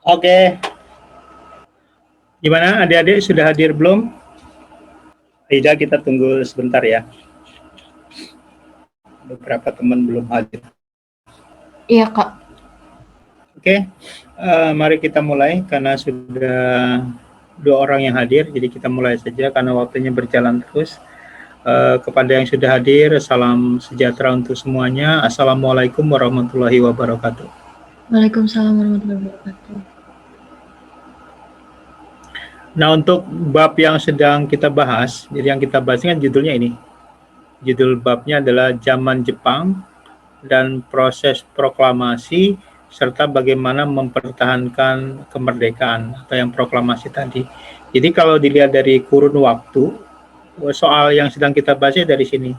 Oke, gimana adik-adik sudah hadir belum? Aida, kita tunggu sebentar ya. Beberapa teman belum hadir. Iya, Kak. Oke, mari kita mulai karena sudah 2 orang yang hadir, jadi kita mulai saja karena waktunya berjalan terus. Kepada yang sudah hadir, salam sejahtera untuk semuanya. Assalamualaikum warahmatullahi wabarakatuh. Waalaikumsalam warahmatullahi wabarakatuh. Nah, untuk bab yang sedang kita bahas, jadi yang kita bahas kan judulnya ini. Judul babnya adalah Zaman Jepang dan Proses Proklamasi serta bagaimana mempertahankan kemerdekaan atau yang proklamasi tadi. Jadi kalau dilihat dari kurun waktu, soal yang sedang kita bahasnya dari sini.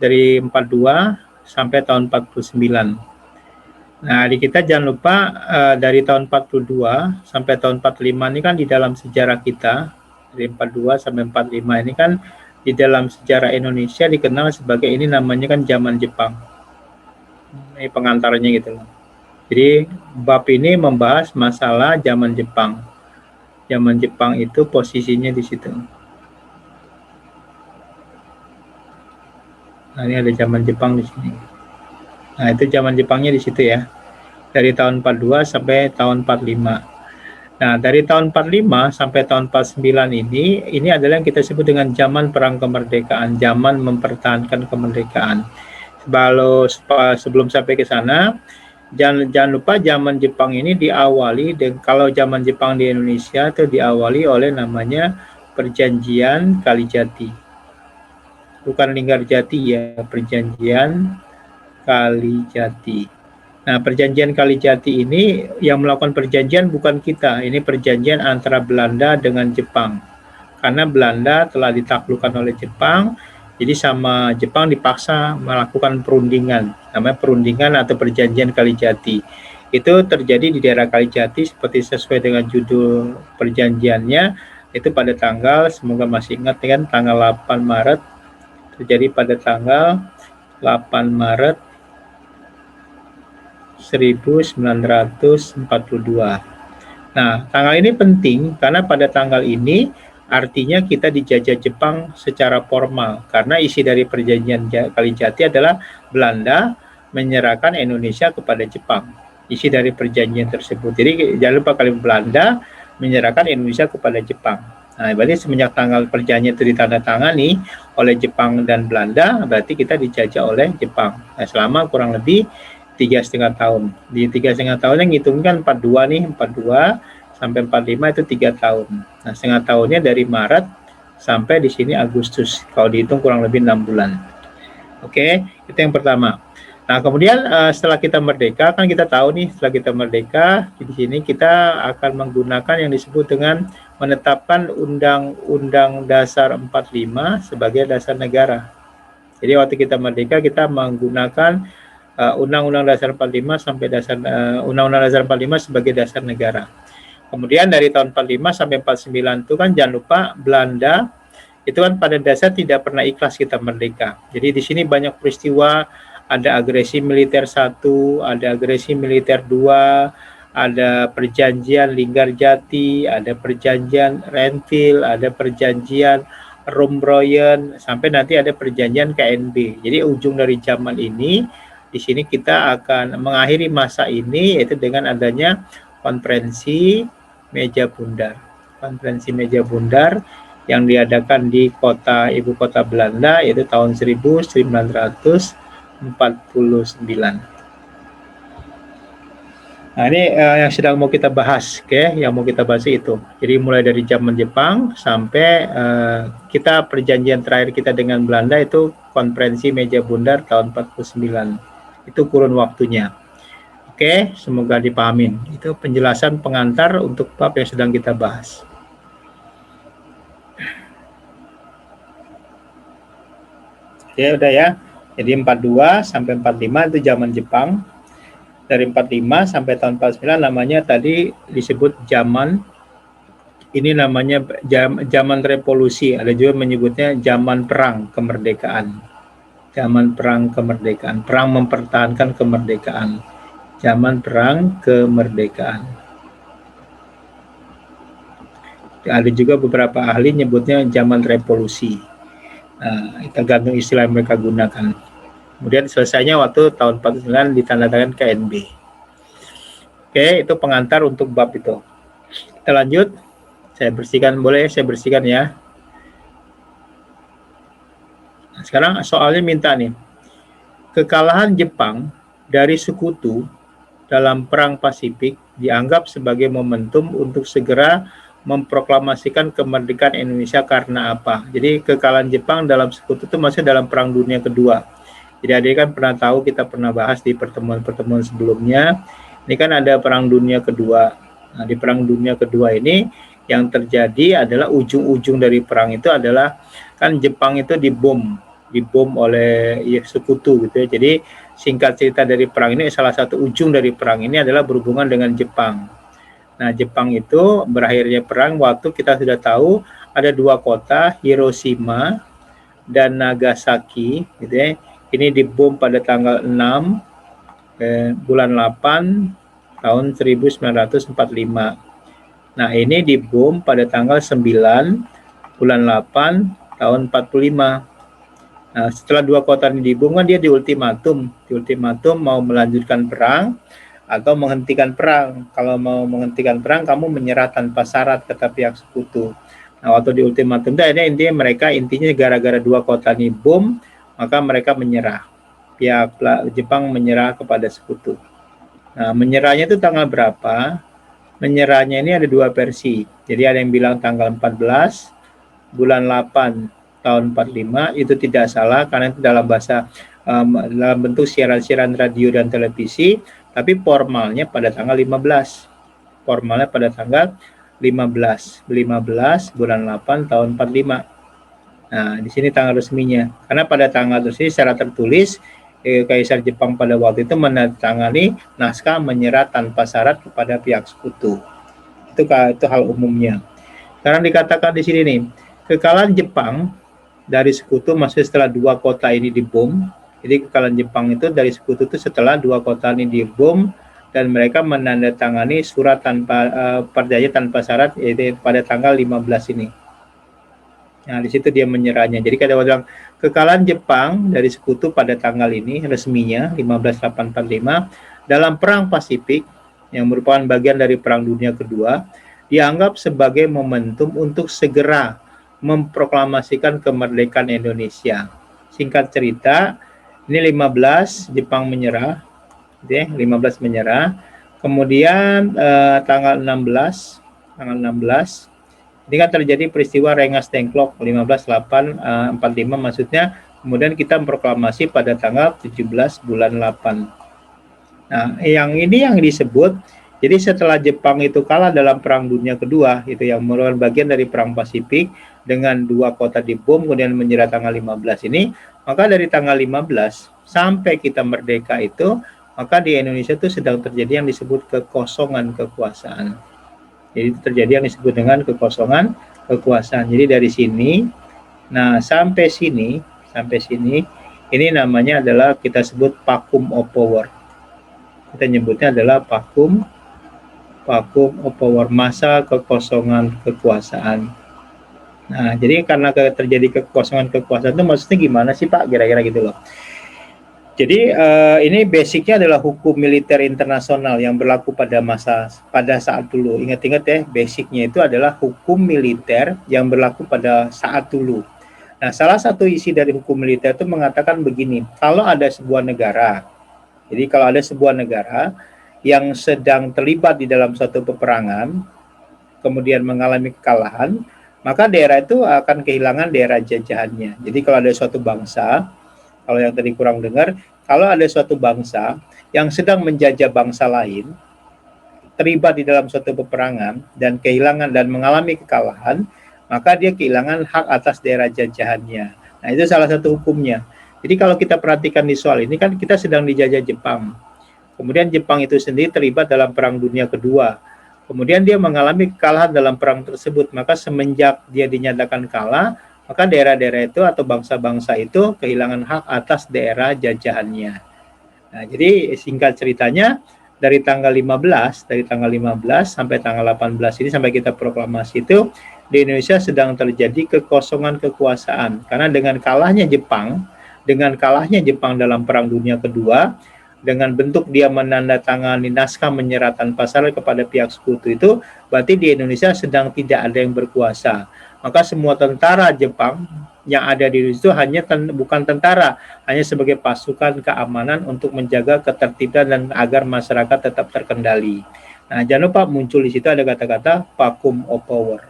Dari 42 sampai tahun 49. Nah, di kita jangan lupa dari tahun 42 sampai tahun 45 ini kan di dalam sejarah kita, dari 42 sampai 45 ini kan di dalam sejarah Indonesia dikenal sebagai ini namanya kan zaman Jepang. Ini pengantarnya gitu loh. Jadi bab ini membahas masalah zaman Jepang. Zaman Jepang itu posisinya di situ. Nah, ini ada zaman Jepang di sini. Nah, itu zaman Jepangnya di situ ya. Dari tahun 42 sampai tahun 45. Nah, dari tahun 45 sampai tahun 49 ini adalah yang kita sebut dengan zaman perang kemerdekaan, zaman mempertahankan kemerdekaan. Sebelum sampai ke sana, jangan lupa zaman Jepang ini diawali, kalau zaman Jepang di Indonesia itu diawali oleh namanya Perjanjian Kalijati. Bukan Linggarjati ya, Perjanjian Kalijati. Nah, Perjanjian Kalijati ini yang melakukan perjanjian bukan kita, ini perjanjian antara Belanda dengan Jepang. Karena Belanda telah ditaklukkan oleh Jepang, jadi sama Jepang dipaksa melakukan perundingan, namanya perundingan atau Perjanjian Kalijati. Itu terjadi di daerah Kalijati seperti sesuai dengan judul perjanjiannya, itu pada tanggal, semoga masih ingat kan, tanggal 8 Maret, terjadi pada tanggal 8 Maret 1942. Nah, tanggal ini penting karena pada tanggal ini artinya kita dijajah Jepang secara formal karena isi dari perjanjian Kalijati adalah Belanda menyerahkan Indonesia kepada Jepang. Isi dari perjanjian tersebut. Jadi jangan lupa kalimat Belanda menyerahkan Indonesia kepada Jepang. Nah, berarti semenjak tanggal perjanjian itu ditandatangani oleh Jepang dan Belanda, berarti kita dijajah oleh Jepang. Nah, selama kurang lebih 3,5 tahun. Di 3,5 tahun yang ngitungkan 42 nih, 42 sampai 45 itu 3 tahun. Nah, setengah tahunnya dari Maret sampai di sini Agustus. Kalau dihitung kurang lebih 6 bulan. Oke, itu yang pertama. Nah, kemudian setelah kita merdeka, kan kita tahu nih, setelah kita merdeka, di sini kita akan menggunakan yang disebut dengan menetapkan Undang-Undang Dasar 45 sebagai dasar negara. Jadi waktu kita merdeka, kita menggunakan Undang-Undang Dasar 45 sampai Undang-Undang Dasar 45 sebagai dasar negara. Kemudian dari tahun 45 sampai 49 itu kan jangan lupa Belanda itu kan pada dasar tidak pernah ikhlas kita merdeka. Jadi di sini banyak peristiwa, ada agresi militer 1, ada agresi militer 2, ada perjanjian Linggarjati, ada perjanjian Renville, ada perjanjian Rombroyen, sampai nanti ada perjanjian KNB. Jadi ujung dari zaman ini, di sini kita akan mengakhiri masa ini yaitu dengan adanya konferensi Meja Bundar. Konferensi Meja Bundar yang diadakan di ibu kota Belanda yaitu tahun 1949. Nah, ini yang sedang mau kita bahas, yang mau kita bahas itu. Jadi mulai dari zaman Jepang sampai kita perjanjian terakhir kita dengan Belanda itu konferensi Meja Bundar tahun 49. Itu kurun waktunya. Oke, semoga dipahamin. Itu penjelasan pengantar untuk bab yang sedang kita bahas. Ya udah ya. Jadi 42 sampai 45 itu zaman Jepang. Dari 45 sampai tahun 49 namanya tadi disebut zaman, ini namanya zaman revolusi. Ada juga menyebutnya zaman perang kemerdekaan. Zaman perang kemerdekaan, perang mempertahankan kemerdekaan. Zaman perang kemerdekaan. Ada juga beberapa ahli nyebutnya zaman revolusi. Tergantung istilah yang mereka gunakan. Kemudian selesainya waktu tahun 49 ditandatangani KNB. Oke, itu pengantar untuk bab itu. Kita lanjut. Saya bersihkan, boleh saya bersihkan ya. Nah, sekarang soalnya minta nih. Kekalahan Jepang dari sekutu dalam Perang Pasifik dianggap sebagai momentum untuk segera memproklamasikan kemerdekaan Indonesia karena apa? Jadi kekalahan Jepang dalam sekutu itu masih dalam Perang Dunia Kedua. Jadi adik kan pernah tahu, kita pernah bahas di pertemuan-pertemuan sebelumnya. Ini kan ada Perang Dunia Kedua. Nah, di Perang Dunia Kedua ini yang terjadi adalah ujung-ujung dari perang itu adalah kan Jepang itu dibom oleh sekutu gitu ya. Jadi singkat cerita dari perang ini, salah satu ujung dari perang ini adalah berhubungan dengan Jepang. Nah, Jepang itu berakhirnya perang waktu kita sudah tahu ada dua kota, Hiroshima dan Nagasaki gitu ya. Ini dibom pada tanggal 6 bulan 8 tahun 1945. Nah, ini dibom pada tanggal 9 bulan 8 tahun 45. Nah, setelah dua kota ini dibom kan dia diultimatum mau melanjutkan perang atau menghentikan perang. Kalau mau menghentikan perang, kamu menyerah tanpa syarat, kata pihak sekutu. Nah, waktu diultimatum itu intinya gara-gara dua kota ini bom, maka mereka menyerah. Pihak Jepang menyerah kepada sekutu. Nah, menyerahnya itu tanggal berapa? Menyerahnya ini ada dua versi. Jadi ada yang bilang tanggal 14 bulan 8 tahun 45, itu tidak salah karena itu dalam bahasa dalam bentuk siaran-siaran radio dan televisi, tapi formalnya pada tanggal 15. Formalnya pada tanggal 15 bulan 8 tahun 45. Nah, di sini tanggal resminya. Karena pada tanggal tersebut secara tertulis Kaisar Jepang pada waktu itu menandatangani naskah menyerah tanpa syarat kepada pihak sekutu. Itu hal umumnya. Sekarang dikatakan di sini nih, kekalahan Jepang dari sekutu maksudnya setelah dua kota ini dibom. Jadi kekalahan Jepang itu dari sekutu itu setelah dua kota ini dibom dan mereka menandatangani surat perjanjian tanpa syarat yaitu pada tanggal 15 ini. Nah, di situ dia menyerahnya. Jadi kada bilang kekalahan Jepang dari sekutu pada tanggal ini resminya 15845 dalam Perang Pasifik yang merupakan bagian dari Perang Dunia Kedua dianggap sebagai momentum untuk segera memproklamasikan kemerdekaan Indonesia. Singkat cerita, ini 15 Jepang menyerah, 15 menyerah. Kemudian tanggal 16 ini kan terjadi peristiwa Rengas Dengklok 15/8/45 maksudnya, kemudian kita memproklamasi pada tanggal 17 bulan 8. Nah, yang disebut, jadi setelah Jepang itu kalah dalam Perang Dunia Kedua, itu yang merupakan bagian dari Perang Pasifik dengan dua kota dibom kemudian menyerah tanggal 15 ini, maka dari tanggal 15 sampai kita merdeka itu, maka di Indonesia itu sedang terjadi yang disebut kekosongan kekuasaan. Jadi terjadi yang disebut dengan kekosongan kekuasaan. Jadi dari sini, nah sampai sini, ini namanya adalah kita sebut vacuum of power. Kita nyebutnya adalah vacuum of power, masa kekosongan kekuasaan. Nah, jadi karena terjadi kekosongan kekuasaan itu maksudnya gimana sih Pak? Kira-kira gitu loh. Jadi ini basicnya adalah hukum militer internasional yang berlaku pada saat dulu. Ingat-ingat ya, basicnya itu adalah hukum militer yang berlaku pada saat dulu. Nah, salah satu isi dari hukum militer itu mengatakan begini, kalau ada sebuah negara, jadi kalau ada sebuah negara yang sedang terlibat di dalam suatu peperangan, kemudian mengalami kekalahan, maka daerah itu akan kehilangan daerah jajahannya. Jadi kalau ada suatu bangsa, kalau yang tadi kurang dengar, kalau ada suatu bangsa yang sedang menjajah bangsa lain, terlibat di dalam suatu peperangan dan kehilangan dan mengalami kekalahan, maka dia kehilangan hak atas daerah jajahannya. Nah, itu salah satu hukumnya. Jadi kalau kita perhatikan di soal ini kan kita sedang dijajah Jepang. Kemudian Jepang itu sendiri terlibat dalam Perang Dunia Kedua. Kemudian dia mengalami kekalahan dalam perang tersebut, maka semenjak dia dinyatakan kalah, maka daerah-daerah itu atau bangsa-bangsa itu kehilangan hak atas daerah jajahannya. Nah, jadi singkat ceritanya, dari tanggal 15 sampai tanggal 18 ini sampai kita proklamasi itu di Indonesia sedang terjadi kekosongan kekuasaan karena dengan kalahnya Jepang dalam Perang Dunia Kedua, dengan bentuk dia menandatangani naskah menyerahkan pasaran kepada pihak sekutu itu, berarti di Indonesia sedang tidak ada yang berkuasa. Maka semua tentara Jepang yang ada di Indonesia itu bukan tentara, hanya sebagai pasukan keamanan untuk menjaga ketertiban dan agar masyarakat tetap terkendali. Nah, jangan lupa muncul di situ ada kata-kata vacuum of power.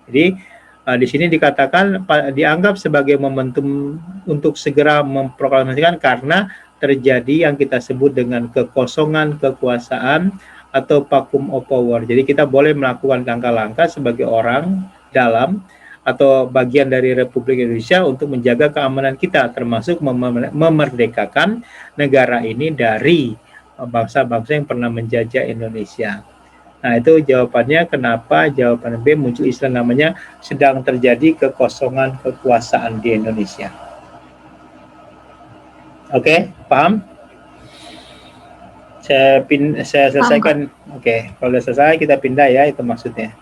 Jadi di sini dikatakan dianggap sebagai momentum untuk segera memproklamasikan karena terjadi yang kita sebut dengan kekosongan kekuasaan atau vacuum of power. Jadi kita boleh melakukan langkah-langkah sebagai orang dalam atau bagian dari Republik Indonesia untuk menjaga keamanan kita, termasuk memerdekakan negara ini dari bangsa-bangsa yang pernah menjajah Indonesia. Nah, itu jawabannya kenapa jawaban B muncul istilah namanya sedang terjadi kekosongan kekuasaan di Indonesia. Oke, paham? Saya selesaikan. Oke, kalau sudah selesai kita pindah ya, itu maksudnya.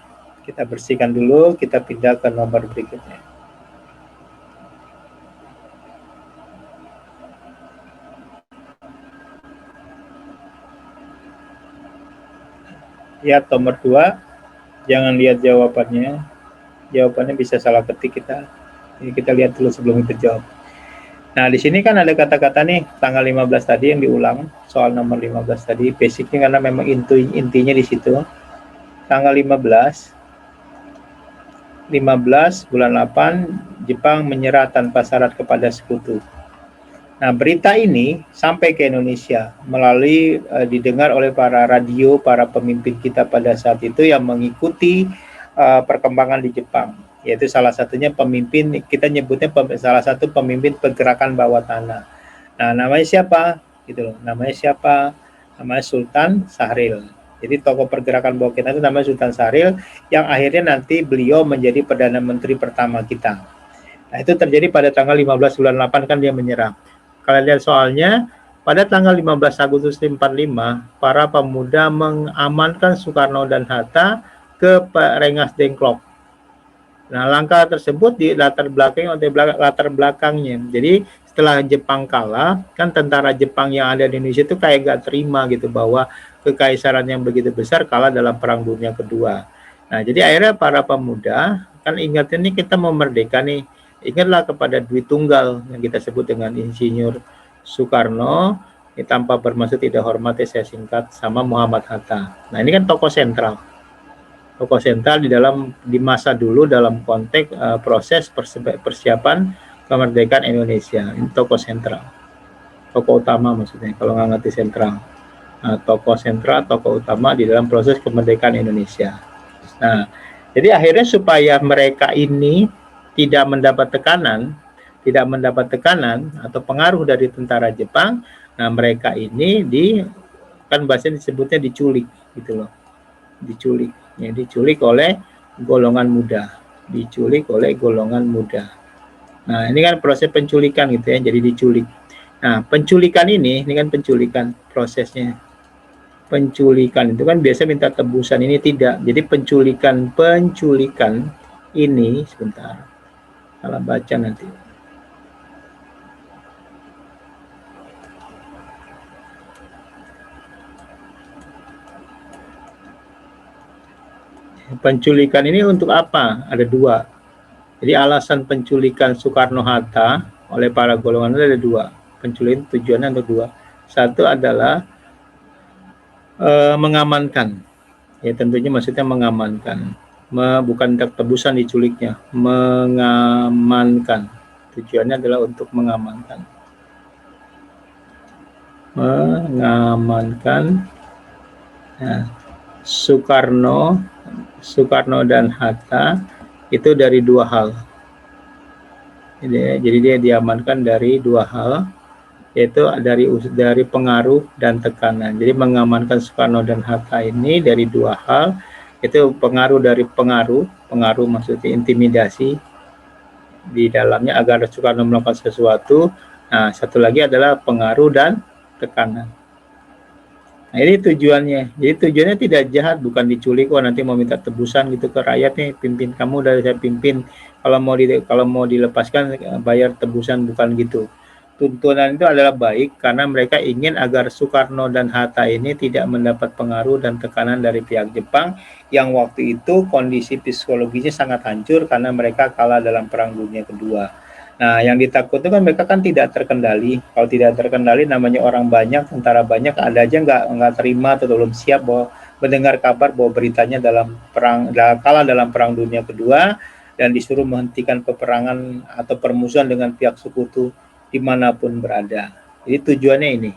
Kita bersihkan dulu, kita pindah ke nomor berikutnya. Lihat nomor 2, jangan lihat jawabannya. Jawabannya bisa salah ketik kita. Jadi kita lihat dulu sebelum kita jawab. Nah, di sini kan ada kata-kata nih, tanggal 15 tadi yang diulang, soal nomor 15 tadi, basicnya karena memang intinya di situ. Tanggal 15 bulan 8, Jepang menyerah tanpa syarat kepada sekutu. Nah, berita ini sampai ke Indonesia melalui didengar oleh para radio, para pemimpin kita pada saat itu yang mengikuti perkembangan di Jepang. Yaitu salah satunya pemimpin, kita nyebutnya salah satu pemimpin pergerakan bawah tanah. Nah, namanya siapa? Gitu loh. Namanya siapa? Namanya Sultan Syahrir. Jadi tokoh pergerakan bawah kita itu namanya Sultan Syahrir, yang akhirnya nanti beliau menjadi Perdana Menteri pertama kita. Nah, itu terjadi pada tanggal 15 bulan 8 kan dia menyerah. Kalau lihat soalnya, pada tanggal 15 Agustus 45, para pemuda mengamankan Soekarno dan Hatta ke Rengas Dengklok. Nah, langkah tersebut di latar belakangnya. Jadi setelah Jepang kalah, kan tentara Jepang yang ada di Indonesia itu kayak gak terima gitu bahwa kekaisaran yang begitu besar kalah dalam Perang Dunia Kedua. Nah, jadi akhirnya para pemuda, kan ingat ini kita mau merdeka nih, ingatlah kepada Dwi Tunggal yang kita sebut dengan Insinyur Soekarno, ini tanpa bermaksud tidak hormati saya singkat, sama Muhammad Hatta. Nah, ini kan tokoh sentral di masa dulu dalam konteks proses persiapan kemerdekaan Indonesia. Ini tokoh sentral, tokoh utama maksudnya kalau nggak ngerti sentral. Nah, tokoh sentral, tokoh utama di dalam proses kemerdekaan Indonesia. Nah, jadi akhirnya supaya mereka ini tidak mendapat tekanan atau pengaruh dari tentara Jepang, nah mereka ini kan bahasanya disebutnya diculik gitu loh. Diculik oleh golongan muda. Nah, ini kan proses penculikan gitu ya, jadi diculik. Nah, penculikan ini kan penculikan prosesnya. Penculikan itu kan biasa minta tebusan, ini tidak. Jadi penculikan ini, sebentar, salah baca nanti. Penculikan ini untuk apa? Ada dua. Jadi alasan penculikan Soekarno-Hatta oleh para golongan itu ada dua. Penculikan tujuannya ada dua. Satu adalah mengamankan. Ya tentunya maksudnya mengamankan. Bukan tebusan diculiknya. Mengamankan. Tujuannya adalah untuk mengamankan. Nah, Soekarno dan Hatta itu dari dua hal. Jadi dia diamankan dari dua hal, yaitu dari pengaruh dan tekanan. Jadi mengamankan Soekarno dan Hatta ini dari dua hal, itu pengaruh maksudnya intimidasi di dalamnya agar Soekarno melakukan sesuatu. Nah, satu lagi adalah pengaruh dan tekanan. Nah, ini tujuannya. Jadi tujuannya tidak jahat, bukan diculik, wah nanti mau minta tebusan gitu ke rakyat nih, pimpin kamu dari saya pimpin. Kalau mau dilepaskan bayar tebusan, bukan gitu. Tuntunan itu adalah baik karena mereka ingin agar Soekarno dan Hatta ini tidak mendapat pengaruh dan tekanan dari pihak Jepang yang waktu itu kondisi psikologisnya sangat hancur karena mereka kalah dalam Perang Dunia Kedua. Nah, yang ditakutkan kan mereka kan tidak terkendali. Kalau tidak terkendali, namanya orang banyak, tentara banyak, ada aja nggak terima atau belum siap bahwa mendengar kabar bahwa beritanya kalah dalam Perang Dunia Kedua dan disuruh menghentikan peperangan atau permusuhan dengan pihak sekutu dimanapun berada. Jadi tujuannya ini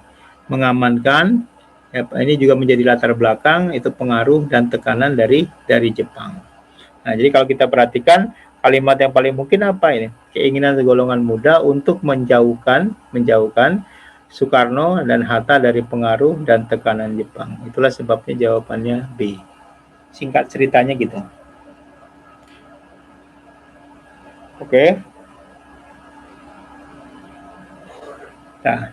mengamankan. Ini juga menjadi latar belakang itu pengaruh dan tekanan dari Jepang. Nah, jadi kalau kita perhatikan kalimat yang paling mungkin apa ini? Keinginan golongan muda untuk menjauhkan Soekarno dan Hatta dari pengaruh dan tekanan Jepang. Itulah sebabnya jawabannya B. Singkat ceritanya gitu. Oke. Nah,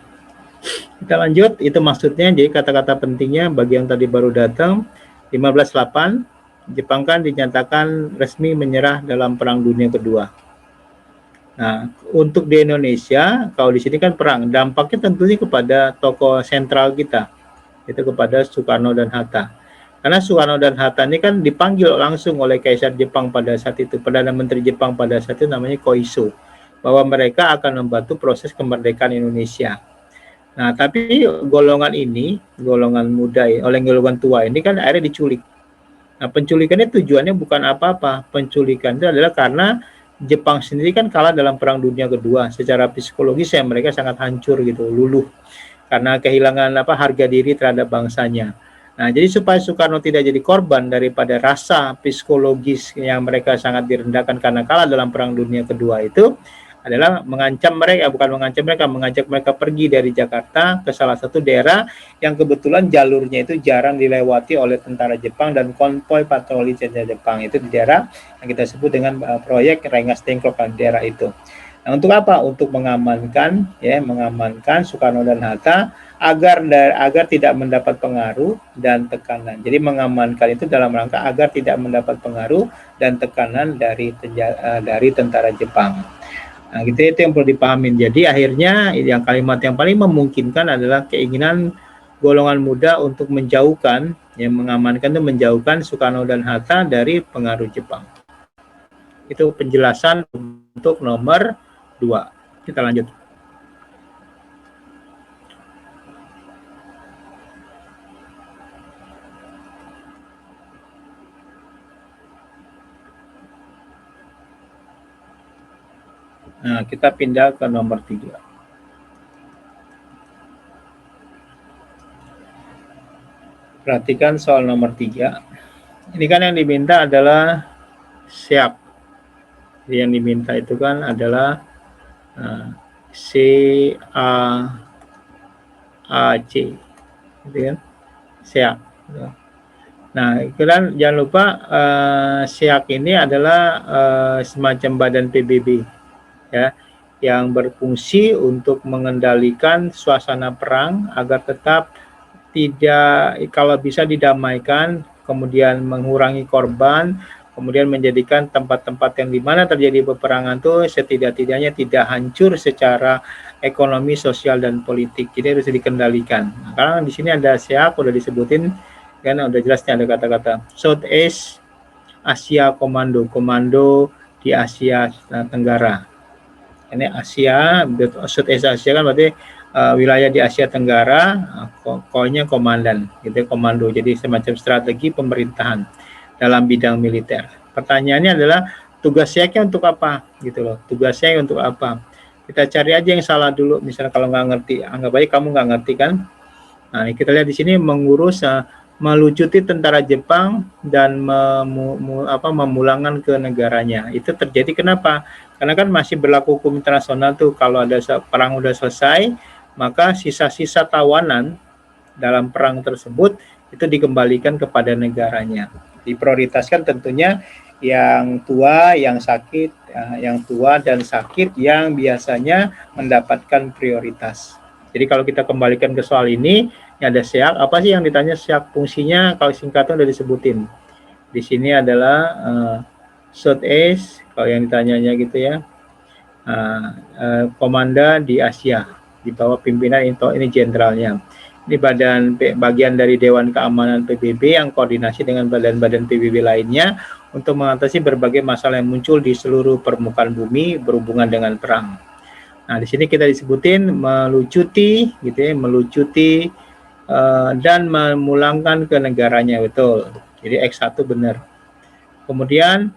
kita lanjut. Itu maksudnya, jadi kata-kata pentingnya bagi yang tadi baru datang, 15.8, Jepang kan dinyatakan resmi menyerah dalam Perang Dunia Kedua. Nah, untuk di Indonesia, kalau di sini kan perang, dampaknya tentunya kepada tokoh sentral kita, itu kepada Soekarno dan Hatta. Karena Soekarno dan Hatta ini kan dipanggil langsung oleh Kaisar Jepang pada saat itu, Perdana Menteri Jepang pada saat itu namanya Koiso, bahwa mereka akan membantu proses kemerdekaan Indonesia. Nah, tapi golongan ini, golongan muda, oleh golongan tua ini kan akhirnya diculik. Nah, penculikannya tujuannya bukan apa-apa. Penculikan itu adalah karena Jepang sendiri kan kalah dalam Perang Dunia Kedua. Secara psikologis ya mereka sangat hancur gitu, luluh. Karena kehilangan harga diri terhadap bangsanya. Nah, jadi supaya Soekarno tidak jadi korban daripada rasa psikologis yang mereka sangat direndahkan karena kalah dalam Perang Dunia Kedua itu, adalah mengajak mereka pergi dari Jakarta ke salah satu daerah yang kebetulan jalurnya itu jarang dilewati oleh tentara Jepang dan konvoi patroli tentara Jepang. Itu di daerah yang kita sebut dengan proyek Rengas Dengklok, di daerah itu. Nah, untuk apa? Untuk mengamankan Soekarno dan Hatta agar tidak mendapat pengaruh dan tekanan. Jadi mengamankan itu dalam rangka agar tidak mendapat pengaruh dan tekanan dari tentara Jepang. Nah, gitu, itu yang perlu dipahamin. Jadi akhirnya yang kalimat yang paling memungkinkan adalah keinginan golongan muda untuk menjauhkan, yang mengamankan itu menjauhkan Soekarno dan Hatta dari pengaruh Jepang. Itu penjelasan untuk nomor 2. Kita lanjut. Nah, kita pindah ke nomor 3. Perhatikan soal nomor 3. Ini kan yang diminta adalah siap. Jadi yang diminta itu kan adalah C, A, A, C. Gitu kan? Siap. Nah, kan jangan lupa SEAK ini adalah semacam badan PBB. Ya, yang berfungsi untuk mengendalikan suasana perang agar tetap tidak, kalau bisa didamaikan, kemudian mengurangi korban, kemudian menjadikan tempat-tempat yang di mana terjadi peperangan itu setidak-tidaknya tidak hancur secara ekonomi, sosial, dan politik. Jadi harus dikendalikan. Nah, karena di sini ada SEAK, udah disebutin, kan udah jelasnya ada kata-kata Southeast Asia Komando di Asia Tenggara. Ini Asia, Southeast Asia kan berarti wilayah di Asia Tenggara, pokoknya komandan, gitu, komando. Jadi semacam strategi pemerintahan dalam bidang militer. Pertanyaannya adalah tugas SEAK-nya untuk apa, gitu loh. Tugasnya untuk apa? Kita cari aja yang salah dulu. Misalnya kalau nggak ngerti, anggap aja kamu nggak ngerti kan. Nah, kita lihat di sini mengurus melucuti tentara Jepang dan memulangkan ke negaranya. Itu terjadi kenapa? Karena kan masih berlaku hukum internasional tuh, kalau ada perang udah selesai, maka sisa-sisa tawanan dalam perang tersebut itu dikembalikan kepada negaranya. Diprioritaskan tentunya yang tua, yang sakit, yang tua dan sakit yang biasanya mendapatkan prioritas. Jadi kalau kita kembalikan ke soal ini, Ini ada SEAC. Apa sih yang ditanya SEAC? Fungsinya kalau singkatnya udah disebutin. Di sini adalah Southeast, kalau yang ditanyanya gitu ya. Komanda di Asia, di bawah pimpinan ini jenderalnya. Ini bagian dari Dewan Keamanan PBB yang koordinasi dengan badan-badan PBB lainnya untuk mengatasi berbagai masalah yang muncul di seluruh permukaan bumi berhubungan dengan perang. Nah, di sini kita disebutin melucuti, gitu ya, melucuti dan memulangkan ke negaranya, betul. Jadi X1 benar. Kemudian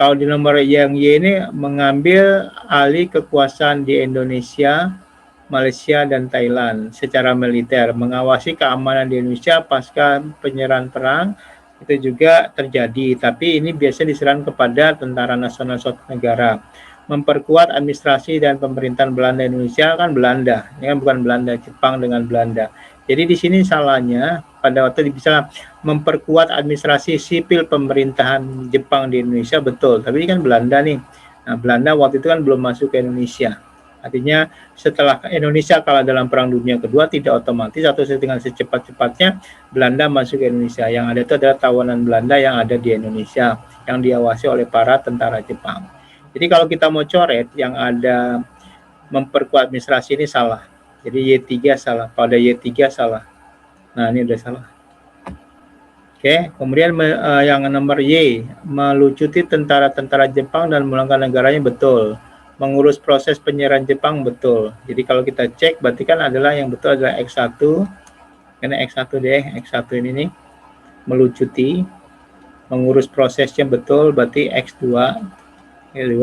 kalau di nomor yang Y ini mengambil alih kekuasaan di Indonesia, Malaysia, dan Thailand secara militer, mengawasi keamanan di Indonesia pasca penyerahan perang itu juga terjadi, tapi ini biasanya diserahkan kepada Tentara Nasional suatu negara. Memperkuat administrasi dan pemerintahan Belanda Indonesia, kan Belanda, ini kan bukan Belanda, Jepang dengan Belanda. Jadi di sini salahnya pada waktu bisa memperkuat administrasi sipil pemerintahan Jepang di Indonesia, betul, tapi ini kan Belanda nih. Nah, Belanda waktu itu kan belum masuk ke Indonesia. Artinya setelah Indonesia kalah dalam Perang Dunia Kedua, tidak otomatis atau dengan secepat-cepatnya Belanda masuk ke Indonesia. Yang ada itu adalah tawanan Belanda yang ada di Indonesia, yang diawasi oleh para tentara Jepang. Jadi kalau kita mau coret yang ada memperkuat administrasi ini salah. Jadi Y3 salah, pada Y3 salah. Nah, ini udah salah. Oke, kemudian yang nomor Y, melucuti tentara-tentara Jepang dan memulangkan negaranya, betul. Mengurus proses penyerahan Jepang, betul. Jadi kalau kita cek, berarti kan adalah yang betul adalah X1. Karena X1 deh, X1 ini nih, melucuti, mengurus prosesnya, betul, berarti X2. X2.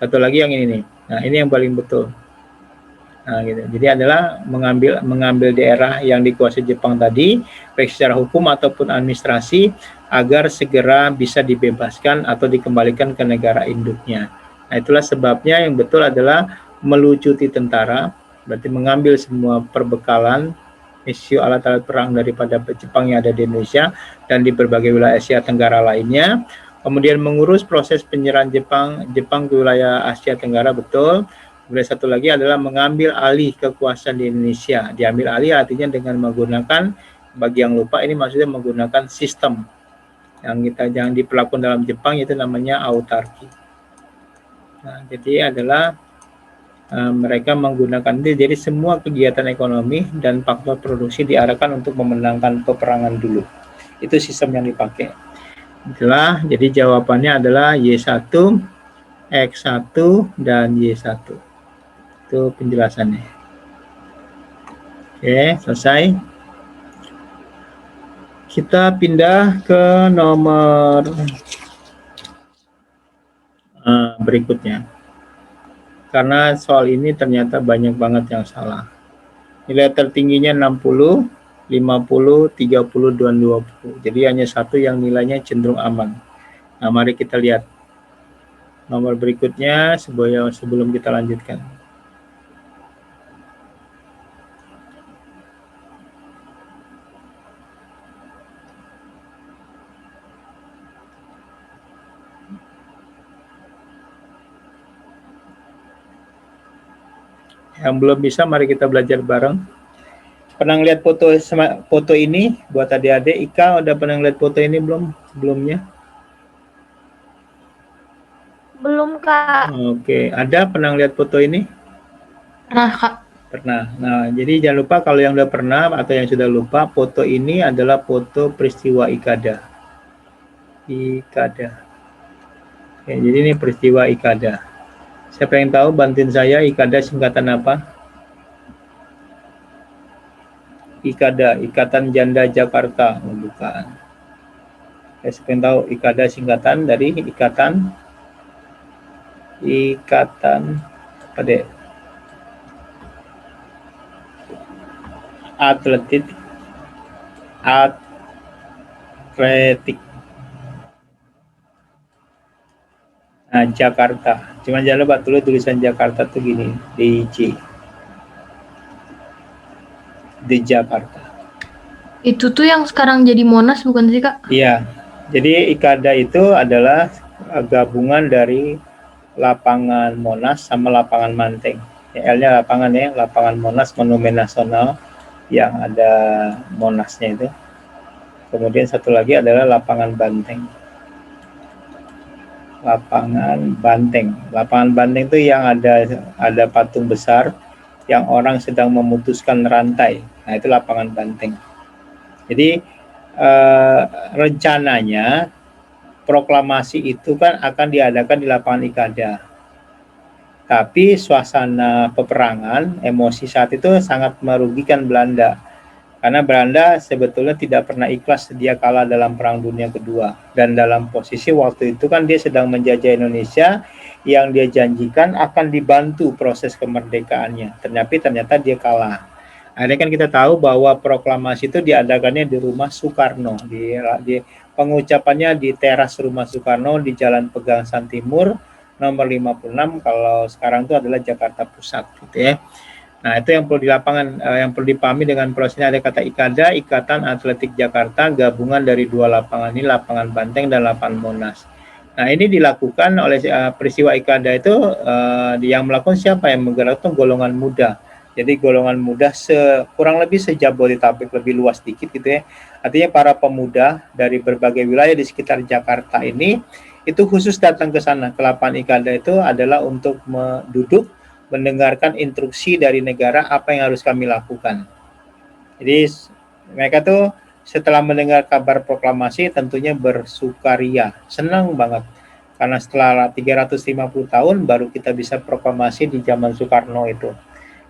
Satu lagi yang ini nih. Nah, ini yang paling betul. Nah, gitu. Jadi adalah mengambil daerah yang dikuasai Jepang tadi, baik secara hukum ataupun administrasi, agar segera bisa dibebaskan atau dikembalikan ke negara induknya. Nah, itulah sebabnya yang betul adalah melucuti tentara, berarti mengambil semua perbekalan, misi alat-alat perang daripada Jepang yang ada di Indonesia dan di berbagai wilayah Asia Tenggara lainnya. Kemudian mengurus proses penyerahan Jepang ke wilayah Asia Tenggara, betul. Kemudian satu lagi adalah mengambil alih kekuasaan di Indonesia. Diambil alih artinya dengan menggunakan, bagi yang lupa ini maksudnya menggunakan sistem yang diperlakukan dalam Jepang, itu namanya autarki. Nah, jadi adalah mereka menggunakan itu, jadi semua kegiatan ekonomi dan faktor produksi diarahkan untuk memenangkan peperangan dulu. Itu sistem yang dipakai. Itulah, jadi jawabannya adalah Y1, X1, dan Y1. Itu penjelasannya. Oke, selesai. Kita pindah ke nomor berikutnya. Karena soal ini ternyata banyak banget yang salah. Nilai tertingginya 60, 50, 30, dan 20. Jadi hanya satu yang nilainya cenderung aman. Nah, mari kita lihat nomor berikutnya sebelum kita lanjutkan. Yang belum bisa, mari kita belajar bareng. Pernah lihat foto ini buat adik-adik? Ika udah pernah lihat foto ini belum? Belumnya? Belum, Kak. Oke, ada pernah lihat foto ini? Pernah, Kak. Pernah. Nah, jadi jangan lupa kalau yang udah pernah atau yang sudah lupa, foto ini adalah foto peristiwa Ikada. Ikada. Oke, jadi ini peristiwa Ikada. Siapa yang tahu, bantuin saya, Ikada singkatan apa? Ikada, Ikatan Janda Jakarta. Oh, bukan. Siapa yang tahu, Ikada singkatan dari Ikatan apa deh? Atletik. Nah, Jakarta. Cuma jangan lupa tulisan Jakarta tuh gini, DJ. Di Jakarta. Itu tuh yang sekarang jadi Monas bukan sih, Kak? Iya. Jadi Ikada itu adalah gabungan dari lapangan Monas sama lapangan Manteng. L-nya lapangan ya, lapangan Monas Monumen Nasional yang ada Monasnya itu. Kemudian satu lagi adalah lapangan Banteng. Lapangan Banteng itu yang ada patung besar yang orang sedang memutuskan rantai. Nah, itu lapangan Banteng. Jadi rencananya proklamasi itu kan akan diadakan di lapangan Ikada. Tapi suasana peperangan, emosi saat itu sangat merugikan Belanda. Karena Belanda sebetulnya tidak pernah ikhlas dia kalah dalam Perang Dunia Kedua. Dan dalam posisi waktu itu kan dia sedang menjajah Indonesia, yang dia janjikan akan dibantu proses kemerdekaannya. Ternyata dia kalah. Akhirnya kan kita tahu bahwa proklamasi itu diadakannya di rumah Soekarno. Di pengucapannya di teras rumah Soekarno di Jalan Pegangsaan Timur, nomor 56, kalau sekarang itu adalah Jakarta Pusat, gitu ya. Nah, itu yang perlu di lapangan, yang perlu dipahami dengan prosesnya ada kata IKADA, Ikatan Atletik Jakarta, gabungan dari dua lapangan ini, lapangan Banteng dan lapangan Monas. Nah, ini dilakukan oleh peristiwa IKADA itu, yang melakukan siapa? Yang menggerak itu golongan muda. Jadi golongan muda kurang lebih se-Jabodetabek, lebih luas dikit gitu ya. Artinya para pemuda dari berbagai wilayah di sekitar Jakarta ini itu khusus datang ke sana, ke lapangan IKADA itu adalah untuk duduk mendengarkan instruksi dari negara apa yang harus kami lakukan. Jadi mereka tuh setelah mendengar kabar proklamasi tentunya bersukaria, senang banget. Karena setelah 350 tahun baru kita bisa proklamasi di zaman Soekarno itu.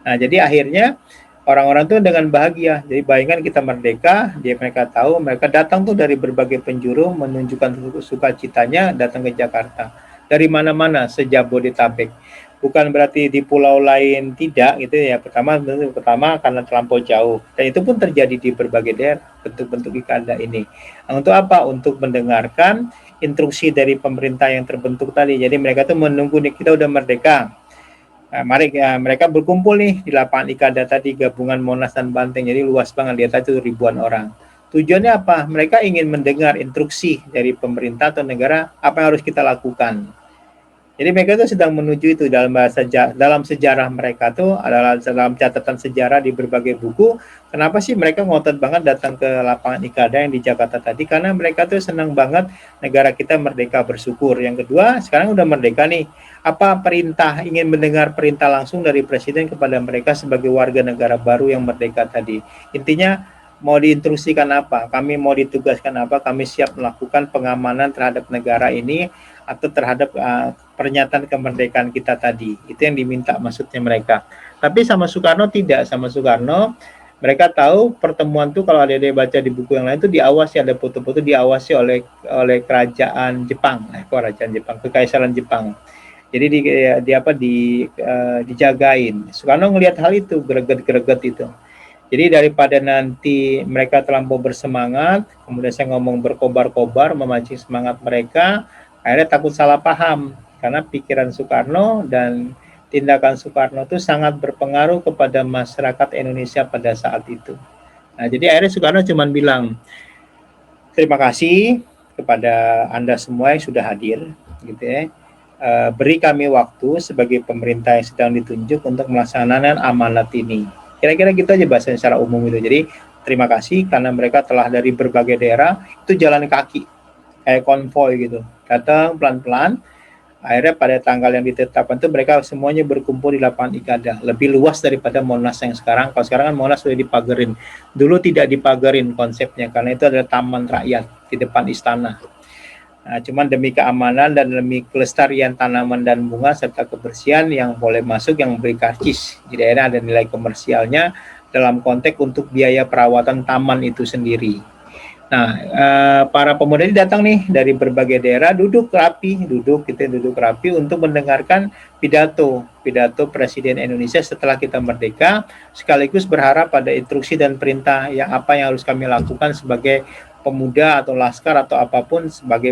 Nah, jadi akhirnya orang-orang tuh dengan bahagia. Jadi bayangkan kita merdeka, mereka tahu, mereka datang tuh dari berbagai penjuru menunjukkan sukacitanya datang ke Jakarta. Dari mana-mana, se-Jabodetabek. Bukan berarti di pulau lain tidak gitu ya. Pertama karena terlampau jauh. Dan itu pun terjadi di berbagai daerah bentuk-bentuk IKADA ini. Nah, untuk apa? Untuk mendengarkan instruksi dari pemerintah yang terbentuk tadi. Jadi mereka tuh menunggu nih kita udah merdeka. Nah, mereka berkumpul nih di lapangan IKADA tadi, gabungan Monas dan Banteng, jadi luas banget, lihat aja ribuan orang. Tujuannya apa? Mereka ingin mendengar instruksi dari pemerintah atau negara apa yang harus kita lakukan. Jadi mereka itu sedang menuju itu dalam sejarah mereka tuh adalah dalam catatan sejarah di berbagai buku. Kenapa sih mereka ngotot banget datang ke lapangan IKADA yang di Jakarta tadi? Karena mereka tuh senang banget negara kita merdeka, bersyukur. Yang kedua, sekarang udah merdeka nih. Apa perintah, ingin mendengar perintah langsung dari presiden kepada mereka sebagai warga negara baru yang merdeka tadi. Intinya mau diinstruksikan apa, kami mau ditugaskan apa, kami siap melakukan pengamanan terhadap negara ini atau terhadap pernyataan kemerdekaan kita tadi. Itu yang diminta maksudnya mereka. Tapi sama Soekarno tidak, sama Soekarno mereka tahu pertemuan itu kalau ada baca di buku yang lain itu diawasi, ada foto-foto diawasi oleh kerajaan Jepang, kerajaan Jepang, kekaisaran Jepang. Jadi dijagain. Soekarno ngelihat hal itu, greget-greget itu. Jadi daripada nanti mereka terlampau bersemangat, kemudian saya ngomong berkobar-kobar, memancing semangat mereka, akhirnya takut salah paham. Karena pikiran Soekarno dan tindakan Soekarno itu sangat berpengaruh kepada masyarakat Indonesia pada saat itu. Nah, jadi akhirnya Soekarno cuma bilang, terima kasih kepada Anda semua yang sudah hadir, gitu ya. Beri kami waktu sebagai pemerintah yang sedang ditunjuk untuk melaksanakan amanat ini. Kira-kira gitu aja bahasa secara umum itu. Jadi terima kasih karena mereka telah dari berbagai daerah itu jalan kaki kayak konvoy gitu, datang pelan-pelan. Akhirnya pada tanggal yang ditetapkan itu mereka semuanya berkumpul di lapangan IKADA, lebih luas daripada Monas yang sekarang. Kalau sekarang kan Monas sudah dipagerin, dulu tidak dipagerin konsepnya karena itu adalah taman rakyat di depan istana. Nah, cuman demi keamanan dan demi kelestarian tanaman dan bunga serta kebersihan yang boleh masuk yang memberi karcis. Jadi akhirnya ada nilai komersialnya dalam konteks untuk biaya perawatan taman itu sendiri. Nah, para pemuda ini datang nih dari berbagai daerah, duduk rapi untuk mendengarkan pidato Presiden Indonesia setelah kita merdeka, sekaligus berharap pada instruksi dan perintah yang harus kami lakukan sebagai pemuda atau laskar atau apapun sebagai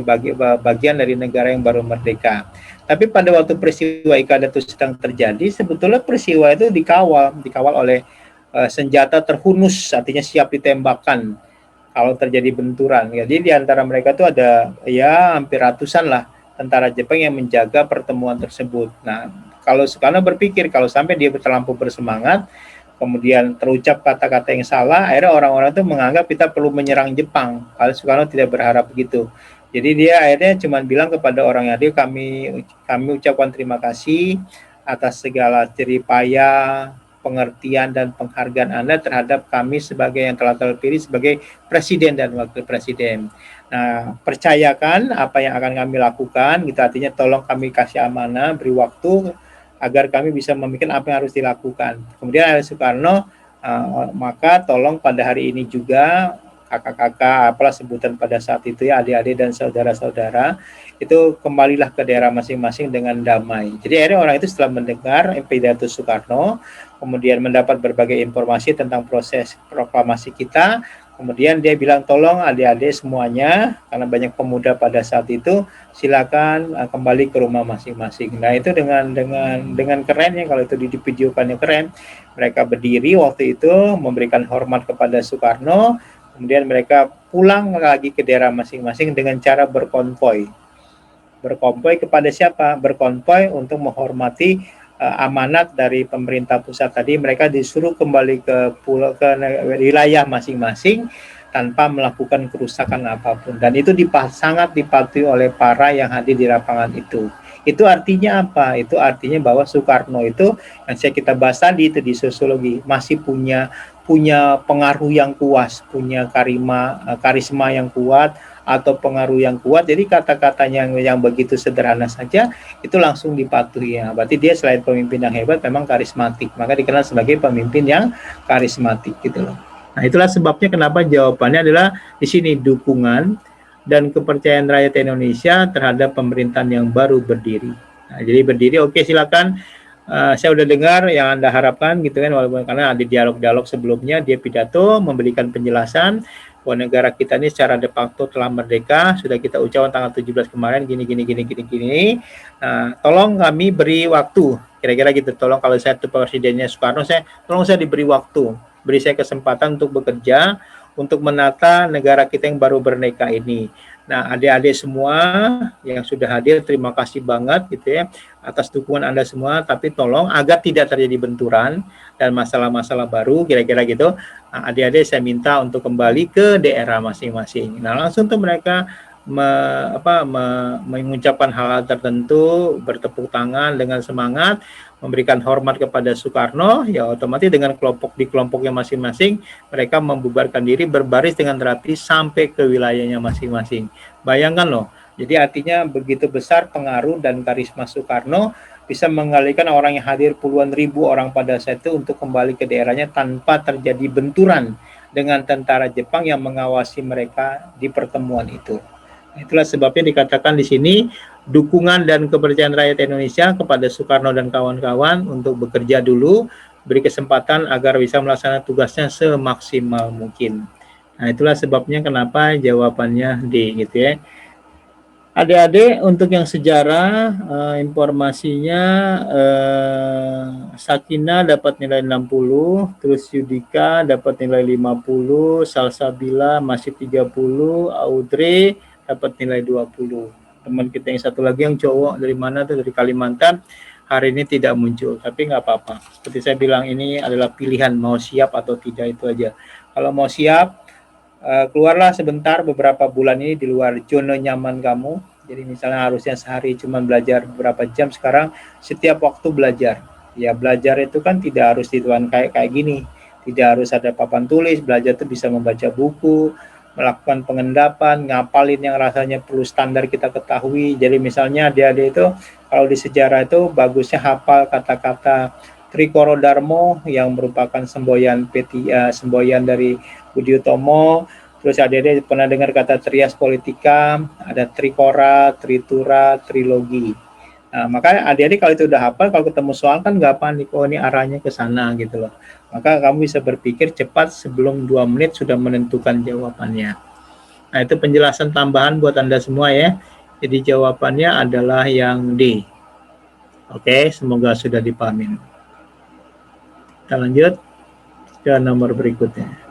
bagian dari negara yang baru merdeka. Tapi pada waktu peristiwa IKADA itu sedang terjadi, sebetulnya peristiwa itu dikawal oleh senjata terhunus, artinya siap ditembakkan kalau terjadi benturan. Jadi di antara mereka itu ada ya hampir ratusan lah tentara Jepang yang menjaga pertemuan tersebut. Nah, kalau Soekarno berpikir kalau sampai dia terlampau bersemangat, kemudian terucap kata-kata yang salah, akhirnya orang-orang itu menganggap kita perlu menyerang Jepang. Kalau Soekarno tidak berharap begitu. Jadi dia akhirnya cuma bilang kepada orang yang hadir, kami ucapkan terima kasih atas segala jerih payah, pengertian dan penghargaan Anda terhadap kami sebagai yang telah terpilih sebagai presiden dan wakil presiden. Nah, percayakan apa yang akan kami lakukan, gitu artinya tolong kami kasih amanah, beri waktu agar kami bisa memikirkan apa yang harus dilakukan. Kemudian Soekarno, maka tolong pada hari ini juga kakak-kakak, apalah sebutan pada saat itu ya, adik-adik dan saudara-saudara, itu kembalilah ke daerah masing-masing dengan damai. Jadi akhirnya orang itu setelah mendengar pidato Soekarno, kemudian mendapat berbagai informasi tentang proses proklamasi kita, kemudian dia bilang tolong adik-adik semuanya, karena banyak pemuda pada saat itu, silakan kembali ke rumah masing-masing. Nah itu dengan kerennya, kalau itu di videokannya keren, mereka berdiri waktu itu memberikan hormat kepada Soekarno, kemudian mereka pulang lagi ke daerah masing-masing dengan cara berkonvoy. Berkonvoy kepada siapa? Berkonvoy untuk menghormati amanat dari pemerintah pusat tadi. Mereka disuruh kembali ke wilayah masing-masing tanpa melakukan kerusakan apapun. Dan itu sangat dipatuhi oleh para yang hadir di lapangan itu. Itu artinya apa? Itu artinya bahwa Soekarno itu, yang kita bahas tadi itu di sosiologi, masih punya pengaruh yang kuat, punya karisma yang kuat, atau pengaruh yang kuat. Jadi kata-katanya yang begitu sederhana saja itu langsung dipatuhi ya. Berarti dia selain pemimpin yang hebat memang karismatik. Maka dikenal sebagai pemimpin yang karismatik gitu loh. Nah, itulah sebabnya kenapa jawabannya adalah di sini dukungan dan kepercayaan rakyat Indonesia terhadap pemerintahan yang baru berdiri. Nah, jadi berdiri, oke silakan. Saya udah dengar yang Anda harapkan gitu kan, walaupun karena ada dialog-dialog sebelumnya dia pidato memberikan penjelasan bahwa negara kita ini secara de facto telah merdeka, sudah kita ucapkan tanggal 17 kemarin gini. Tolong kami beri waktu, kira-kira gitu. Tolong kalau saya itu presidennya Soekarno, tolong saya diberi waktu, beri saya kesempatan untuk bekerja untuk menata negara kita yang baru merdeka ini. Nah, adik-adik semua yang sudah hadir, terima kasih banget gitu ya atas dukungan Anda semua, tapi tolong agar tidak terjadi benturan dan masalah-masalah baru, kira-kira gitu. Nah, adik-adik saya minta untuk kembali ke daerah masing-masing. Nah, langsung tuh mereka mengucapkan hal-hal tertentu, bertepuk tangan dengan semangat, memberikan hormat kepada Soekarno, ya otomatis dengan di kelompoknya masing-masing, mereka membubarkan diri berbaris dengan rapi sampai ke wilayahnya masing-masing. Bayangkan loh, jadi artinya begitu besar pengaruh dan karisma Soekarno bisa mengalihkan orang yang hadir puluhan ribu orang pada saat itu untuk kembali ke daerahnya tanpa terjadi benturan dengan tentara Jepang yang mengawasi mereka di pertemuan itu. Itulah sebabnya dikatakan di sini dukungan dan kepercayaan rakyat Indonesia kepada Soekarno dan kawan-kawan untuk bekerja dulu, beri kesempatan agar bisa melaksanakan tugasnya semaksimal mungkin. Nah, itulah sebabnya kenapa jawabannya D gitu ya. Adik-adik untuk yang sejarah informasinya Sakina dapat nilai 60, terus Yudika dapat nilai 50, Salsabila masih 30, Audrey dapat nilai 20. Teman kita yang satu lagi yang cowok dari mana tuh, dari Kalimantan, hari ini tidak muncul, tapi nggak apa-apa. Seperti saya bilang, ini adalah pilihan mau siap atau tidak, itu aja. Kalau mau siap, keluarlah sebentar beberapa bulan ini di luar zona nyaman kamu. Jadi misalnya harusnya sehari cuma belajar beberapa jam, sekarang setiap waktu belajar. Ya belajar itu kan tidak harus dituan kayak gini. Tidak harus ada papan tulis, belajar itu bisa membaca buku, melakukan pengendapan, ngapalin yang rasanya perlu standar kita ketahui. Jadi misalnya adik-adik itu kalau di sejarah itu bagusnya hafal kata-kata Trikoro Darmo yang merupakan semboyan dari Budi Utomo. Terus adik-adik pernah dengar kata Trias Politika, ada Trikora, Tritura, Trilogi. Nah, maka adik-adik kalau itu udah hafal, kalau ketemu soal kan nggak panik, oh ini arahnya ke sana gitu loh. Maka kamu bisa berpikir cepat sebelum 2 menit sudah menentukan jawabannya. Nah, itu penjelasan tambahan buat Anda semua ya. Jadi jawabannya adalah yang D. Oke, semoga sudah dipahami. Kita lanjut ke nomor berikutnya.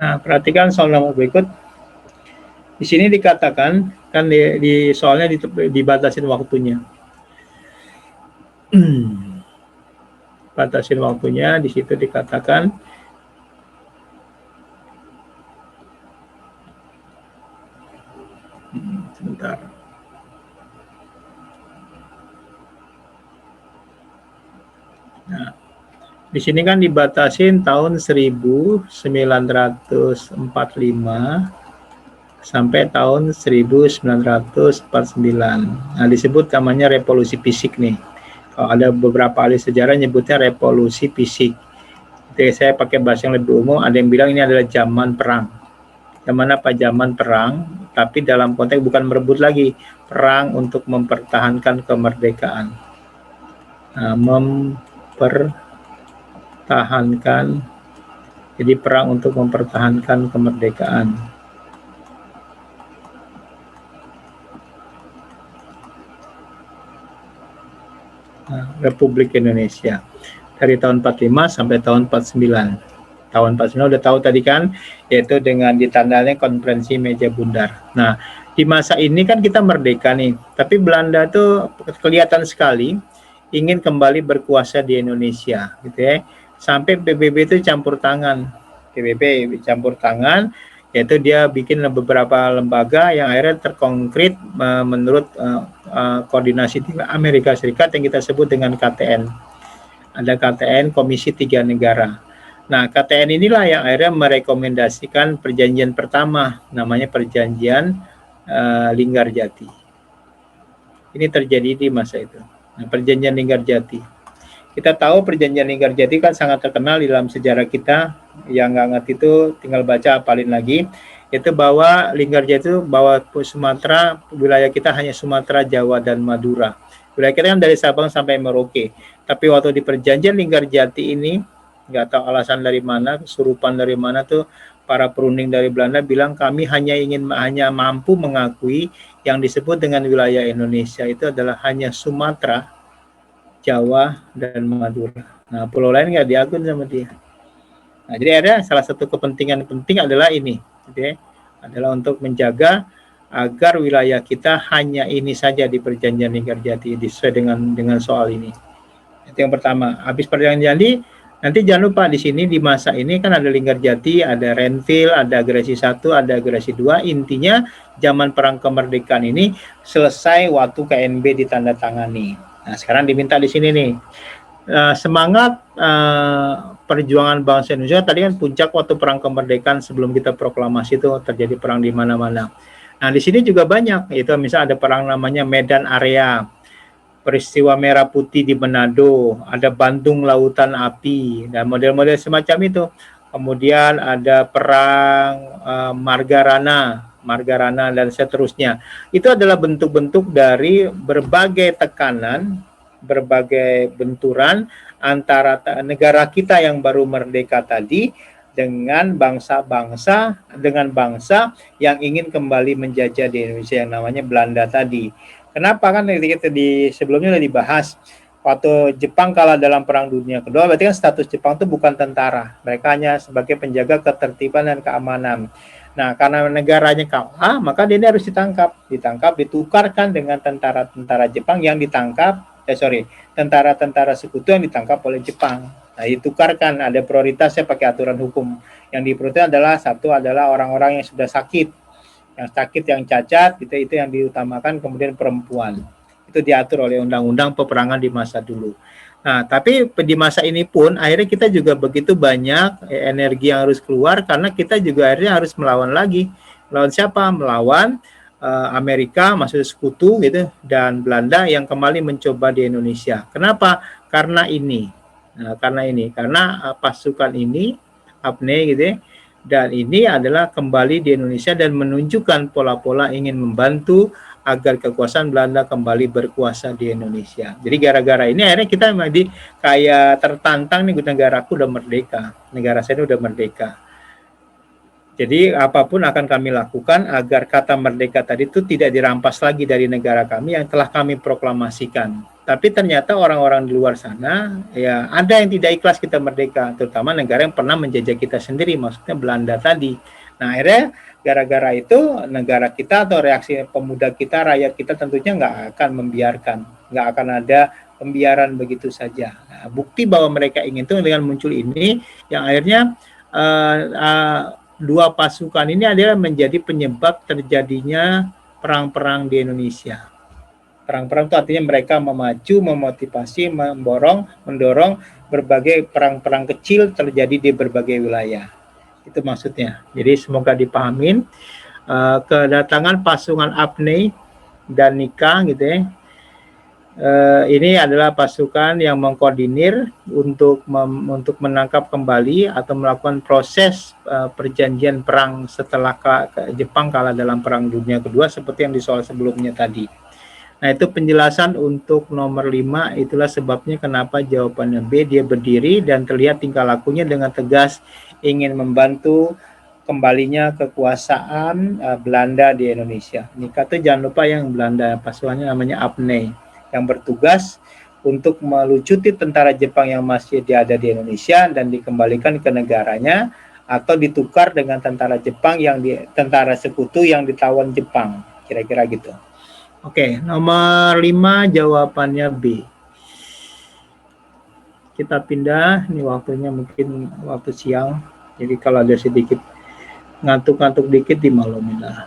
Nah, perhatikan soal nomor berikut. Di sini dikatakan kan soalnya dibatasin waktunya. Batasin waktunya, di situ dikatakan sebentar. Nah, di sini kan dibatasin tahun 1945 sampai tahun 1949. Nah, disebut namanya revolusi fisik nih. Kalau ada beberapa ahli sejarah nyebutnya revolusi fisik. Jadi saya pakai bahasa yang lebih umum, ada yang bilang ini adalah zaman perang. Zaman apa? Zaman perang, tapi dalam konteks bukan merebut lagi, perang untuk mempertahankan kemerdekaan. Nah, mempertahankan, jadi perang untuk mempertahankan kemerdekaan. Republik Indonesia dari tahun 45 sampai tahun 49. Tahun 49 udah tahu tadi kan, yaitu dengan ditandanya konferensi meja bundar. Nah, di masa ini kan kita merdeka nih, tapi Belanda tuh kelihatan sekali ingin kembali berkuasa di Indonesia, gitu ya. Sampai PBB itu campur tangan, PBB campur tangan, yaitu dia bikin beberapa lembaga yang akhirnya terkonkret menurut koordinasi Amerika Serikat yang kita sebut dengan KTN. Ada KTN, Komisi Tiga Negara. Nah, KTN inilah yang akhirnya merekomendasikan perjanjian pertama, namanya Perjanjian Linggarjati. Ini terjadi di masa itu. Nah, Perjanjian Linggarjati. Kita tahu Perjanjian Linggarjati kan sangat terkenal di dalam sejarah kita. Yang nggak ngerti itu tinggal baca, apalin lagi. Itu bahwa Linggarjati itu bahwa Sumatera, wilayah kita hanya Sumatera, Jawa, dan Madura. Wilayah kita kan dari Sabang sampai Merauke. Tapi waktu di Perjanjian Linggarjati ini, nggak tahu alasan dari mana, kesurupan dari mana tuh, para perunding dari Belanda bilang kami hanya mampu mengakui yang disebut dengan wilayah Indonesia itu adalah hanya Sumatera, Jawa, dan Madura. Nah, pulau lain nggak diakui sama dia. Nah, jadi ada salah satu kepentingan penting adalah ini, gitu ya, adalah untuk menjaga agar wilayah kita hanya ini saja di Perjanjian Linggarjati sesuai dengan soal ini. Itu yang pertama. Habis Perjanjian Jati, nanti jangan lupa di sini di masa ini kan ada Linggarjati, ada Renville, ada Agresi 1, ada Agresi 2. Intinya zaman perang kemerdekaan ini selesai waktu KNB ditandatangani. Nah, sekarang diminta di sini nih. Semangat perjuangan bangsa Indonesia tadi kan puncak waktu perang kemerdekaan sebelum kita proklamasi itu terjadi perang di mana-mana. Nah, di sini juga banyak, itu misalnya ada perang namanya Medan Area, peristiwa Merah Putih di Manado, ada Bandung Lautan Api, dan model-model semacam itu. Kemudian ada perang Margarana, dan seterusnya. Itu adalah bentuk-bentuk dari berbagai tekanan, berbagai benturan antara negara kita yang baru merdeka tadi dengan bangsa yang ingin kembali menjajah di Indonesia yang namanya Belanda tadi. Kenapa kan kita di sebelumnya sudah dibahas waktu Jepang kalah dalam Perang Dunia Kedua, berarti kan status Jepang itu bukan tentara, mereka hanya sebagai penjaga ketertiban dan keamanan. Nah, karena negaranya kalah, maka dia harus ditukarkan dengan tentara-tentara Jepang yang tentara-tentara sekutu yang ditangkap oleh Jepang. Nah, ditukarkan, ada prioritasnya pakai aturan hukum. Yang diprioritaskan adalah orang-orang yang sudah sakit, yang cacat, itu yang diutamakan, kemudian perempuan. Itu diatur oleh undang-undang peperangan di masa dulu. Nah, tapi di masa ini pun akhirnya kita juga begitu banyak energi yang harus keluar karena kita juga akhirnya harus melawan lagi. Melawan siapa? Melawan Amerika, maksudnya sekutu gitu, dan Belanda yang kembali mencoba di Indonesia. Kenapa? Karena pasukan ini APNE gitu ya, dan ini adalah kembali di Indonesia dan menunjukkan pola-pola ingin membantu agar kekuasaan Belanda kembali berkuasa di Indonesia. Jadi gara-gara ini akhirnya kita menjadi kayak tertantang nih, negaraku udah merdeka, negara saya udah merdeka. Jadi apapun akan kami lakukan agar kata merdeka tadi itu tidak dirampas lagi dari negara kami yang telah kami proklamasikan. Tapi ternyata orang-orang di luar sana, ya ada yang tidak ikhlas kita merdeka, terutama negara yang pernah menjajah kita sendiri, maksudnya Belanda tadi. Nah, akhirnya gara-gara itu negara kita atau reaksi pemuda kita, rakyat kita tentunya nggak akan membiarkan, nggak akan ada pembiaran begitu saja. Nah, bukti bahwa mereka ingin itu dengan muncul ini, yang akhirnya dua pasukan ini adalah menjadi penyebab terjadinya perang-perang di Indonesia. Perang-perang itu artinya mereka memacu, memotivasi, mendorong berbagai perang-perang kecil terjadi di berbagai wilayah. Itu maksudnya. Jadi semoga dipahamin. Kedatangan pasukan Apnei dan Nika gitu ya. Ini adalah pasukan yang mengkoordinir untuk menangkap kembali atau melakukan proses perjanjian perang setelah Jepang kalah dalam Perang Dunia Kedua seperti yang di soal sebelumnya tadi. Nah, itu penjelasan untuk nomor 5, itulah sebabnya kenapa jawabannya B, dia berdiri dan terlihat tingkah lakunya dengan tegas ingin membantu kembalinya kekuasaan Belanda di Indonesia. Nika itu jangan lupa yang Belanda, pasukannya namanya Apnei, yang bertugas untuk melucuti tentara Jepang yang masih ada di Indonesia dan dikembalikan ke negaranya atau ditukar dengan tentara Jepang tentara sekutu yang ditawan Jepang, kira-kira gitu. Oke, nomor 5 jawabannya B. Kita pindah, ini waktunya mungkin waktu siang, jadi kalau ada sedikit ngantuk-ngantuk dikit dimaklumin lah.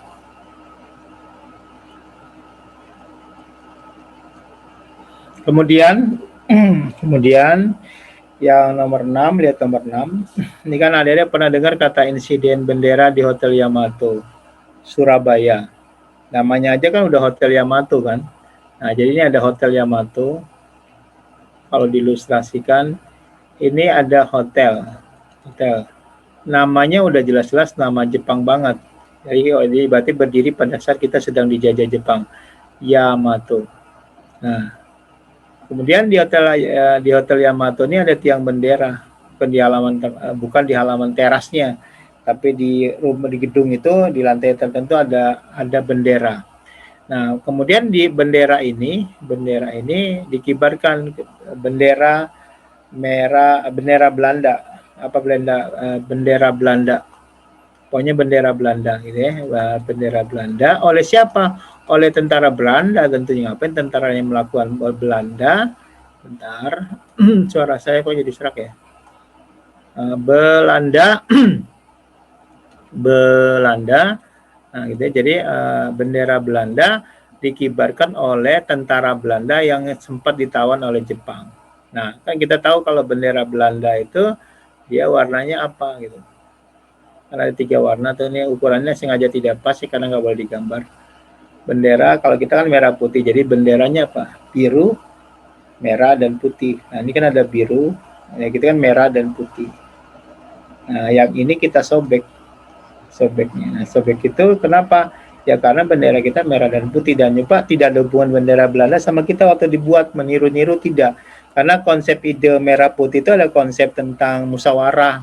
Kemudian yang nomor 6, lihat nomor 6. Ini kan ada pernah dengar kata insiden bendera di Hotel Yamato, Surabaya. Namanya aja kan udah Hotel Yamato kan. Nah, jadi ini ada Hotel Yamato. Kalau diilustrasikan, ini ada hotel. Namanya udah jelas-jelas nama Jepang banget. Jadi berarti berdiri pada saat kita sedang dijajah Jepang. Yamato. Nah, kemudian di Hotel Yamato ini ada tiang bendera, bukan di halaman terasnya. Tapi di gedung itu di lantai tertentu ada bendera. Nah, kemudian di bendera ini dikibarkan bendera merah, bendera Belanda. Bendera Belanda. Pokoknya bendera Belanda gitu ya, bendera Belanda. Oleh siapa? Oleh tentara Belanda tentunya. Ngapain tentara yang melakukan Belanda? Bentar, suara saya kok jadi serak ya. Belanda. Nah, gitu ya. Jadi bendera Belanda dikibarkan oleh tentara Belanda yang sempat ditawan oleh Jepang. Nah, kan kita tahu kalau bendera Belanda itu dia warnanya apa gitu. Karena ada 3 warna, tuh ini ukurannya sengaja tidak pas sih karena nggak boleh digambar. Bendera kalau kita kan merah putih, jadi benderanya apa? Biru, merah dan putih. Nah, ini kan ada biru, ya kita kan merah dan putih. Nah, yang ini kita sobeknya. Nah, sobek itu kenapa? Ya karena bendera kita merah dan putih, dan tidak ada hubungan bendera Belanda sama kita waktu dibuat meniru-niru, tidak. Karena konsep ide merah putih itu adalah konsep tentang musyawarah.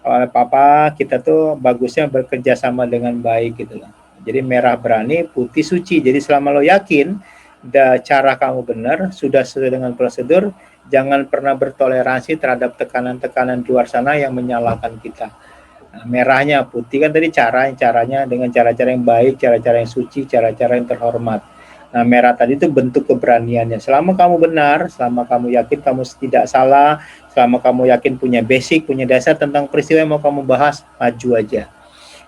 Kalau apa-apa kita tuh bagusnya bekerja sama dengan baik gitu loh. Jadi merah berani, putih suci. Jadi selama lo yakin cara kamu benar, sudah sesuai dengan prosedur, jangan pernah bertoleransi terhadap tekanan-tekanan di luar sana yang menyalahkan kita. Nah, merahnya, putih kan tadi caranya dengan cara-cara yang baik, cara-cara yang suci, cara-cara yang terhormat. Nah, merah tadi itu bentuk keberaniannya. Selama kamu benar, selama kamu yakin kamu tidak salah, selama kamu yakin punya basic, punya dasar tentang peristiwa yang mau kamu bahas, maju aja.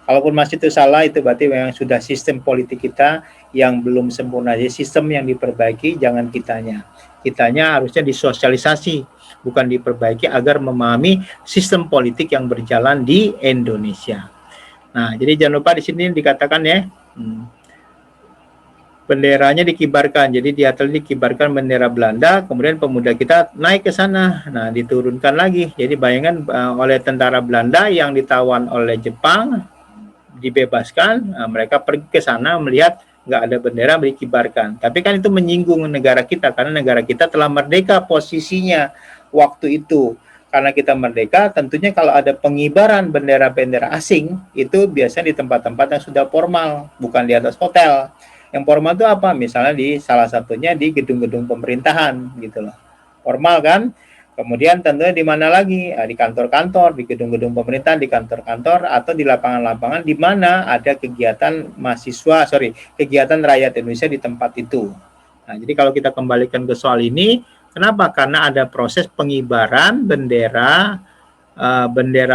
Kalaupun masih itu salah, itu berarti memang sudah sistem politik kita yang belum sempurna. Jadi sistem yang diperbaiki, jangan kitanya. Kitanya harusnya disosialisasi, bukan diperbaiki agar memahami sistem politik yang berjalan di Indonesia. Nah, jadi jangan lupa di sini dikatakan ya, benderanya dikibarkan. Jadi di atas dikibarkan bendera Belanda, kemudian pemuda kita naik ke sana. Nah, diturunkan lagi. Jadi bayangkan oleh tentara Belanda yang ditawan oleh Jepang, dibebaskan, mereka pergi ke sana melihat nggak ada bendera dikibarkan. Tapi kan itu menyinggung negara kita, karena negara kita telah merdeka posisinya waktu itu. Karena kita merdeka, tentunya kalau ada pengibaran bendera-bendera asing, itu biasanya di tempat-tempat yang sudah formal, bukan di atas hotel. Yang formal itu apa? Misalnya di salah satunya di gedung-gedung pemerintahan gitu loh. Formal kan? Kemudian tentunya di mana lagi? Di kantor-kantor, di gedung-gedung pemerintah, di kantor-kantor, atau di lapangan-lapangan di mana ada kegiatan kegiatan rakyat Indonesia di tempat itu. Nah, jadi kalau kita kembalikan ke soal ini, kenapa? Karena ada proses pengibaran bendera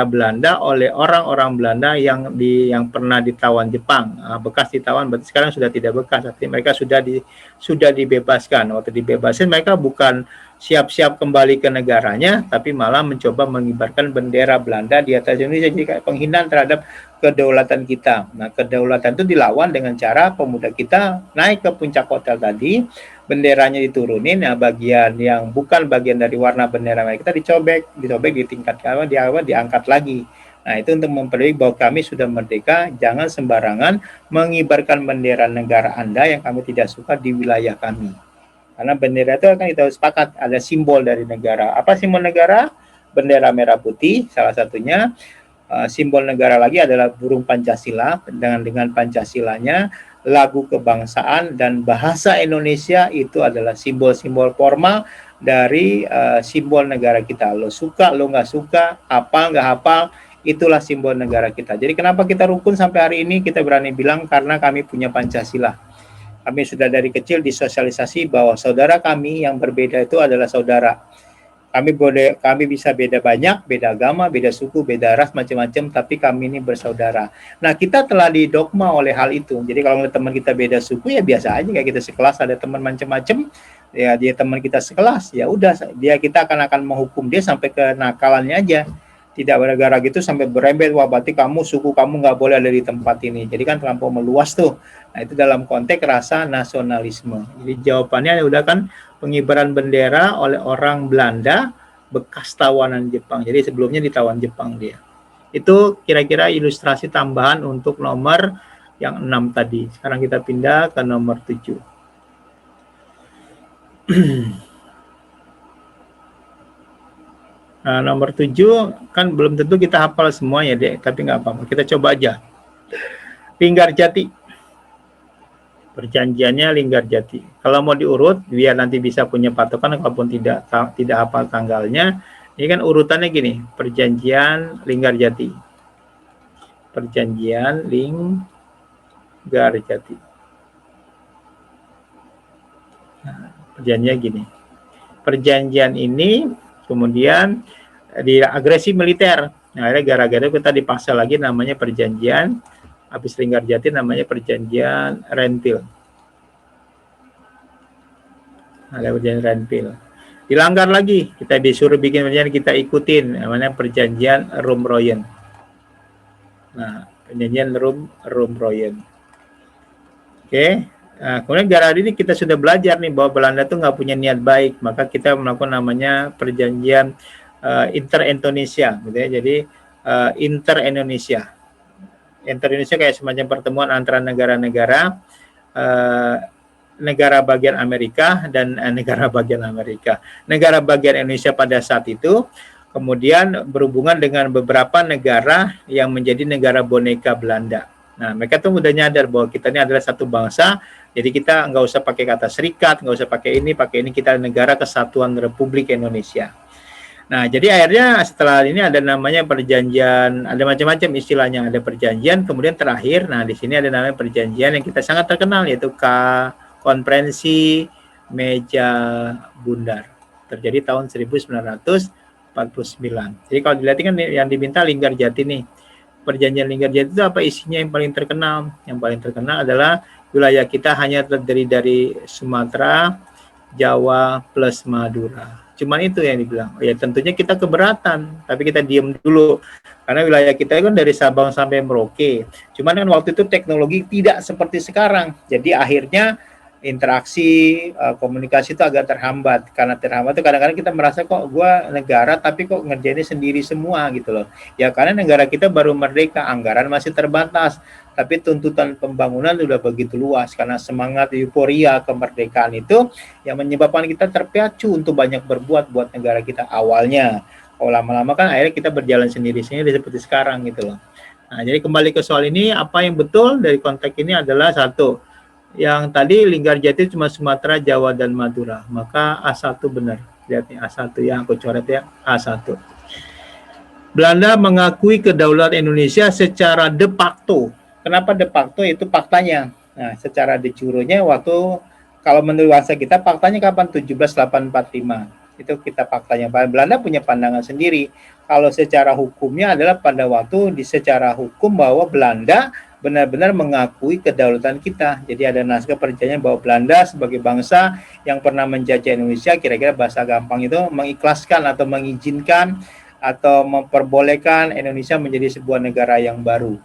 Belanda oleh orang-orang Belanda yang pernah ditawan Jepang, bekas ditawan, berarti sekarang sudah tidak bekas, artinya mereka sudah dibebaskan. Waktu dibebasin mereka bukan siap-siap kembali ke negaranya, tapi malah mencoba mengibarkan bendera Belanda di atas Indonesia, jadi kayak penghinaan terhadap kedaulatan kita. Nah, kedaulatan itu dilawan dengan cara pemuda kita naik ke puncak hotel tadi, benderanya diturunin, ya bagian yang bukan bagian dari warna bendera kita dicobek, ditingkatkan, diangkat lagi. Nah, itu untuk memperlihatkan bahwa kami sudah merdeka, jangan sembarangan mengibarkan bendera negara Anda yang kami tidak suka di wilayah kami. Karena bendera itu kan kita sepakat ada simbol dari negara. Apa simbol negara? Bendera merah putih, salah satunya. Simbol negara lagi adalah burung Pancasila, dengan Pancasilanya, lagu kebangsaan, dan bahasa Indonesia itu adalah simbol-simbol formal dari simbol negara kita. Lo suka, lo nggak suka, hafal nggak hafal, itulah simbol negara kita. Jadi kenapa kita rukun sampai hari ini, kita berani bilang karena kami punya Pancasila. Kami sudah dari kecil disosialisasi bahwa saudara kami yang berbeda itu adalah saudara. Kami bisa beda banyak, beda agama, beda suku, beda ras, macam-macam, tapi kami ini bersaudara. Nah, kita telah didogma oleh hal itu. Jadi kalau teman kita beda suku, ya biasa aja, kayak kita sekelas ada teman macam-macam, ya dia teman kita sekelas, ya udah, kita akan menghukum dia sampai ke nakalannya aja. Tidak gara-gara gitu sampai berembet, wah berarti suku kamu nggak boleh ada di tempat ini. Jadi kan terlampau meluas tuh. Nah, itu dalam konteks rasa nasionalisme. Jadi jawabannya udah kan, pengibaran bendera oleh orang Belanda bekas tawanan Jepang. Jadi sebelumnya ditawan Jepang dia. Itu kira-kira ilustrasi tambahan untuk nomor yang 6 tadi. Sekarang kita pindah ke nomor 7. Nah, nomor 7 kan belum tentu kita hafal semuanya deh, tapi nggak apa-apa. Kita coba aja. Linggarjati. Perjanjiannya Linggarjati. Kalau mau diurut, biar nanti bisa punya patokan, walaupun tidak hafal tanggalnya. Ini kan urutannya gini, Perjanjian Linggarjati. Perjanjian Linggarjati. Nah, perjanjiannya gini. Perjanjian ini kemudian di agresi militer. Nah, akhirnya gara-gara kita dipaksa lagi namanya perjanjian, habis Linggarjati namanya perjanjian Renville. Ada perjanjian Renville. Dilanggar lagi, kita disuruh bikin perjanjian, kita ikutin, namanya perjanjian Rumroyen. Nah, perjanjian Rumroyen. Oke. Nah, kemudian gara-gara ini kita sudah belajar nih bahwa Belanda tuh nggak punya niat baik, maka kita melakukan namanya perjanjian Inter-Indonesia, gitu ya. Jadi Inter-Indonesia. Inter-Indonesia kayak semacam pertemuan antara negara-negara, negara bagian Amerika dan negara bagian Amerika. Negara bagian Indonesia pada saat itu kemudian berhubungan dengan beberapa negara yang menjadi negara boneka Belanda. Nah, mereka tuh udah nyadar bahwa kita ini adalah satu bangsa, jadi kita nggak usah pakai kata serikat, nggak usah pakai ini, kita negara kesatuan Republik Indonesia. Nah, jadi akhirnya setelah ini ada namanya perjanjian, ada macam-macam istilahnya, ada perjanjian, kemudian terakhir, nah di sini ada namanya perjanjian yang kita sangat terkenal, yaitu Konferensi Meja Bundar. Terjadi tahun 1949. Jadi kalau dilihat kan yang diminta Linggarjati nih. Perjanjian Linggarjati itu apa isinya yang paling terkenal? Yang paling terkenal adalah wilayah kita hanya terdiri dari Sumatera, Jawa, plus Madura. Cuman itu yang dibilang. Ya tentunya kita keberatan, tapi kita diem dulu. Karena wilayah kita kan dari Sabang sampai Merauke. Cuman kan waktu itu teknologi tidak seperti sekarang. Jadi akhirnya interaksi, komunikasi itu agak terhambat. Karena terhambat itu kadang-kadang kita merasa kok gue negara tapi kok ngerjainnya sendiri semua gitu loh. Ya karena negara kita baru merdeka, anggaran masih terbatas. Tapi tuntutan pembangunan sudah begitu luas karena semangat euforia kemerdekaan itu yang menyebabkan kita terpicu untuk banyak berbuat buat negara kita awalnya. Kalau lama-lama kan akhirnya kita berjalan sendiri-sendiri seperti sekarang gitu loh. Nah, jadi kembali ke soal ini, apa yang betul dari konteks ini adalah satu, yang tadi Linggarjati cuma Sumatera, Jawa, dan Madura, maka A1 benar. lihat nih A1 yang aku coret ya, A1. Belanda mengakui kedaulatan Indonesia secara de facto. Kenapa de facto? Itu faktanya. Nah, secara de jure-nya waktu, kalau menurut bahasa kita faktanya kapan? 1745. Itu kita faktanya. Belanda punya pandangan sendiri. Kalau secara hukumnya adalah pada waktu secara hukum bahwa Belanda benar-benar mengakui kedaulatan kita. Jadi ada naskah perjanjian bahwa Belanda sebagai bangsa yang pernah menjajah Indonesia, kira-kira bahasa gampang itu mengikhlaskan atau mengizinkan atau memperbolehkan Indonesia menjadi sebuah negara yang baru.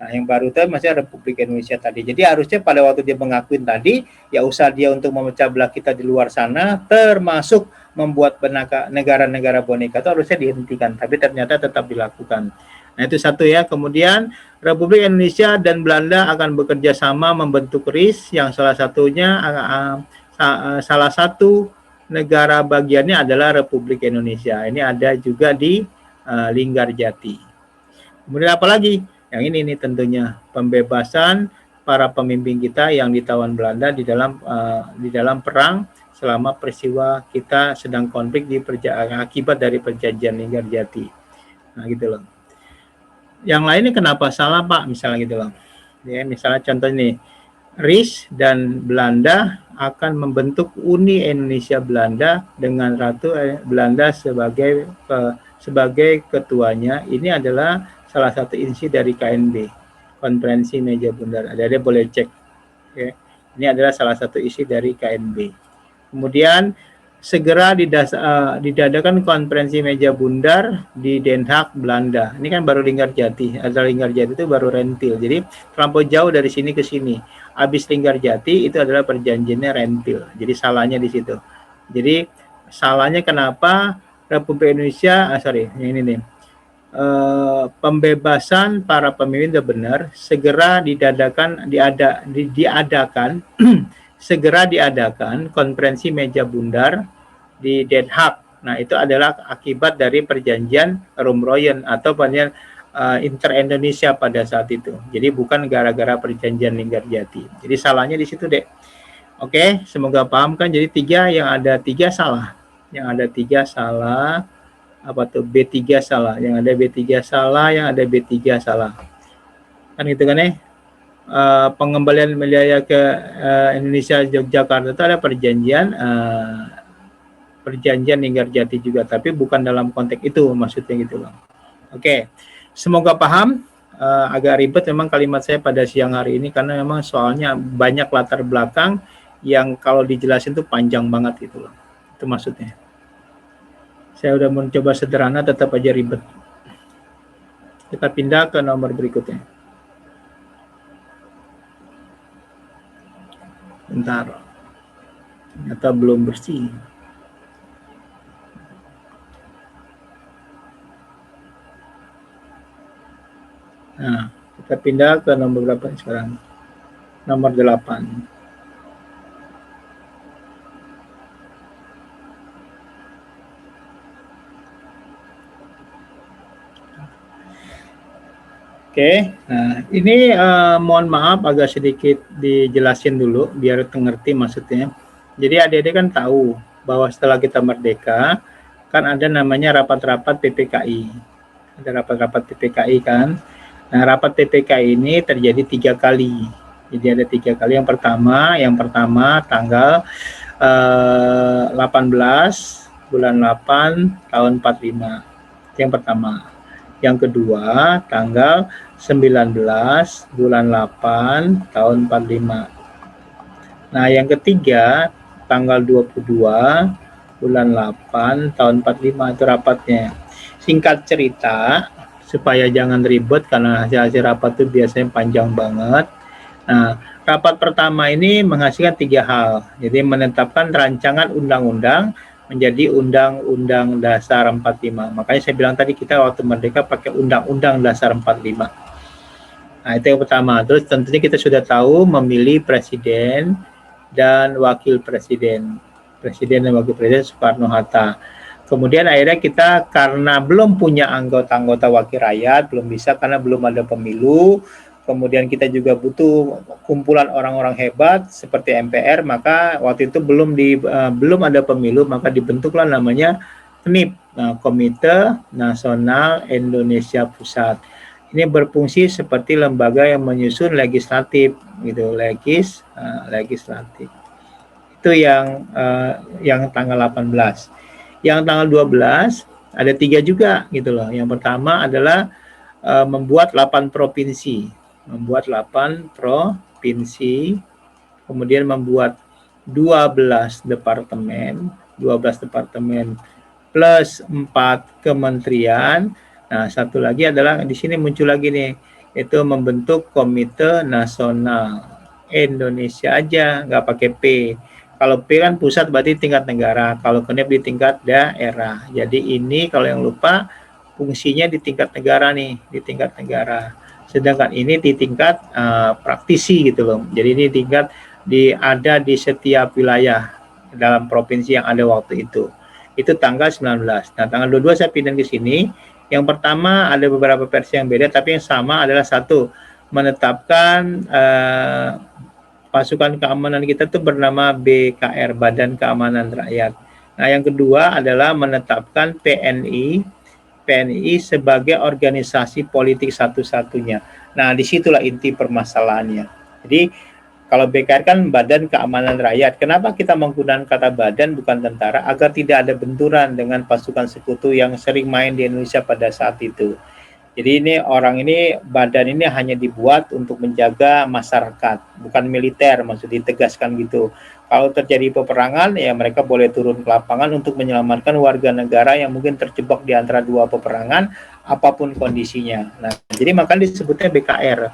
Nah, yang baru itu masih Republik Indonesia tadi. Jadi harusnya pada waktu dia mengakuin tadi, ya usaha dia untuk memecah belah kita di luar sana, termasuk membuat negara-negara boneka itu harusnya dihentikan. Tapi ternyata tetap dilakukan. Nah, itu satu ya. Kemudian Republik Indonesia dan Belanda akan bekerja sama membentuk RIS, yang salah satunya salah satu negara bagiannya adalah Republik Indonesia. Ini ada juga di Linggarjati. Kemudian apa lagi? Yang ini nih tentunya pembebasan para pemimpin kita yang ditawan Belanda di dalam perang selama peristiwa kita sedang konflik akibat dari perjanjian Linggarjati. Nah, gitu loh. Yang lainnya kenapa salah, Pak? Misalnya gitu loh. Ya, misalnya contoh nih, RIS dan Belanda akan membentuk Uni Indonesia Belanda dengan Ratu Belanda sebagai ketuanya. Ini adalah salah satu isi dari KNB, Konferensi Meja Bundar. Ada boleh cek. Okay. Ini adalah salah satu isi dari KNB. Kemudian segera didadakan Konferensi Meja Bundar di Den Haag, Belanda. Ini kan baru Linggarjati. Ada Linggarjati itu baru Rentil. Jadi terlampau jauh dari sini ke sini. Habis Linggarjati itu adalah perjanjiannya Rentil. Jadi salahnya di situ. Jadi salahnya kenapa Republik Indonesia, ini nih. Pembebasan para pemimpin itu benar, segera diadakan segera diadakan Konferensi Meja Bundar di Den Haag. Nah, itu adalah akibat dari perjanjian Rumroyen atau perjanjian inter-Indonesia pada saat itu. Jadi bukan gara-gara perjanjian Linggarjati. Jadi salahnya di situ, Dek. Oke, semoga paham kan. Jadi yang ada tiga salah. Yang ada tiga salah. Apa tuh? B3 salah. Yang ada B3 salah, yang ada B3 salah. Kan gitu kan ya? Pengembalian wilayah ke Indonesia Yogyakarta itu ada perjanjian Linggarjati juga, tapi bukan dalam konteks itu maksudnya gitu loh. Oke, semoga paham. Agak ribet memang kalimat saya pada siang hari ini karena memang soalnya banyak latar belakang yang kalau dijelasin tuh panjang banget gitu loh. Itu maksudnya. Saya udah mencoba sederhana tetap aja ribet. Kita pindah ke nomor berikutnya. Bentar, ternyata belum bersih. Nah, kita pindah ke nomor berapa sekarang? Nomor 8. Oke, nah ini mohon maaf agak sedikit dijelasin dulu biar ngerti maksudnya. Jadi adik-adik kan tahu bahwa setelah kita merdeka kan ada namanya rapat-rapat PPKI. Ada rapat-rapat PPKI kan. Nah, rapat PPKI ini terjadi 3 kali. Jadi ada 3 kali. Yang pertama tanggal 18 bulan 8 tahun 45. Itu yang pertama. Yang kedua, tanggal 19 bulan 8 tahun 45. Nah, yang ketiga, tanggal 22 bulan 8 tahun 45 itu rapatnya. Singkat cerita, supaya jangan ribet karena hasil rapat itu biasanya panjang banget. Nah, rapat pertama ini menghasilkan 3 hal. Jadi menetapkan rancangan undang-undang menjadi Undang-Undang Dasar 45. Makanya saya bilang tadi kita waktu merdeka pakai Undang-Undang Dasar 45. Nah, itu yang pertama. Terus tentunya kita sudah tahu memilih presiden dan wakil presiden. Presiden dan wakil presiden Soekarno-Hatta. Kemudian akhirnya kita karena belum punya anggota-anggota wakil rakyat, belum bisa karena belum ada pemilu. kemudian kita juga butuh kumpulan orang-orang hebat seperti MPR, maka waktu itu belum ada pemilu, maka dibentuklah namanya KNIP, Komite Nasional Indonesia Pusat. Ini berfungsi seperti lembaga yang menyusun legislatif, gitu, legislatif. Itu yang tanggal 18. Yang tanggal 12 ada 3 juga gitu loh. Yang pertama adalah membuat 8 provinsi, kemudian membuat 12 departemen plus 4 kementerian. Nah, satu lagi adalah di sini muncul lagi nih, itu membentuk Komite Nasional Indonesia aja, nggak pakai P. Kalau P kan pusat berarti tingkat negara, kalau KNIP di tingkat daerah. Jadi ini kalau yang lupa fungsinya di tingkat negara nih, di tingkat negara. Sedangkan ini di tingkat praktisi gitu loh. Jadi ini tingkat ada di setiap wilayah dalam provinsi yang ada waktu itu. Itu tanggal 19. Nah, tanggal 22 saya pindah ke sini. Yang pertama ada beberapa versi yang beda, tapi yang sama adalah satu, menetapkan pasukan keamanan kita itu bernama BKR, Badan Keamanan Rakyat. Nah, yang kedua adalah menetapkan PNI sebagai organisasi politik satu-satunya. Nah, disitulah inti permasalahannya. Jadi, kalau BKR kan Badan Keamanan Rakyat. Kenapa kita menggunakan kata badan bukan tentara? Agar tidak ada benturan dengan pasukan sekutu yang sering main di Indonesia pada saat itu. Jadi badan ini hanya dibuat untuk menjaga masyarakat, bukan militer, maksud ditegaskan gitu. Kalau terjadi peperangan, ya mereka boleh turun ke lapangan untuk menyelamatkan warga negara yang mungkin terjebak di antara dua peperangan, apapun kondisinya. Nah, jadi makanya disebutnya BKR.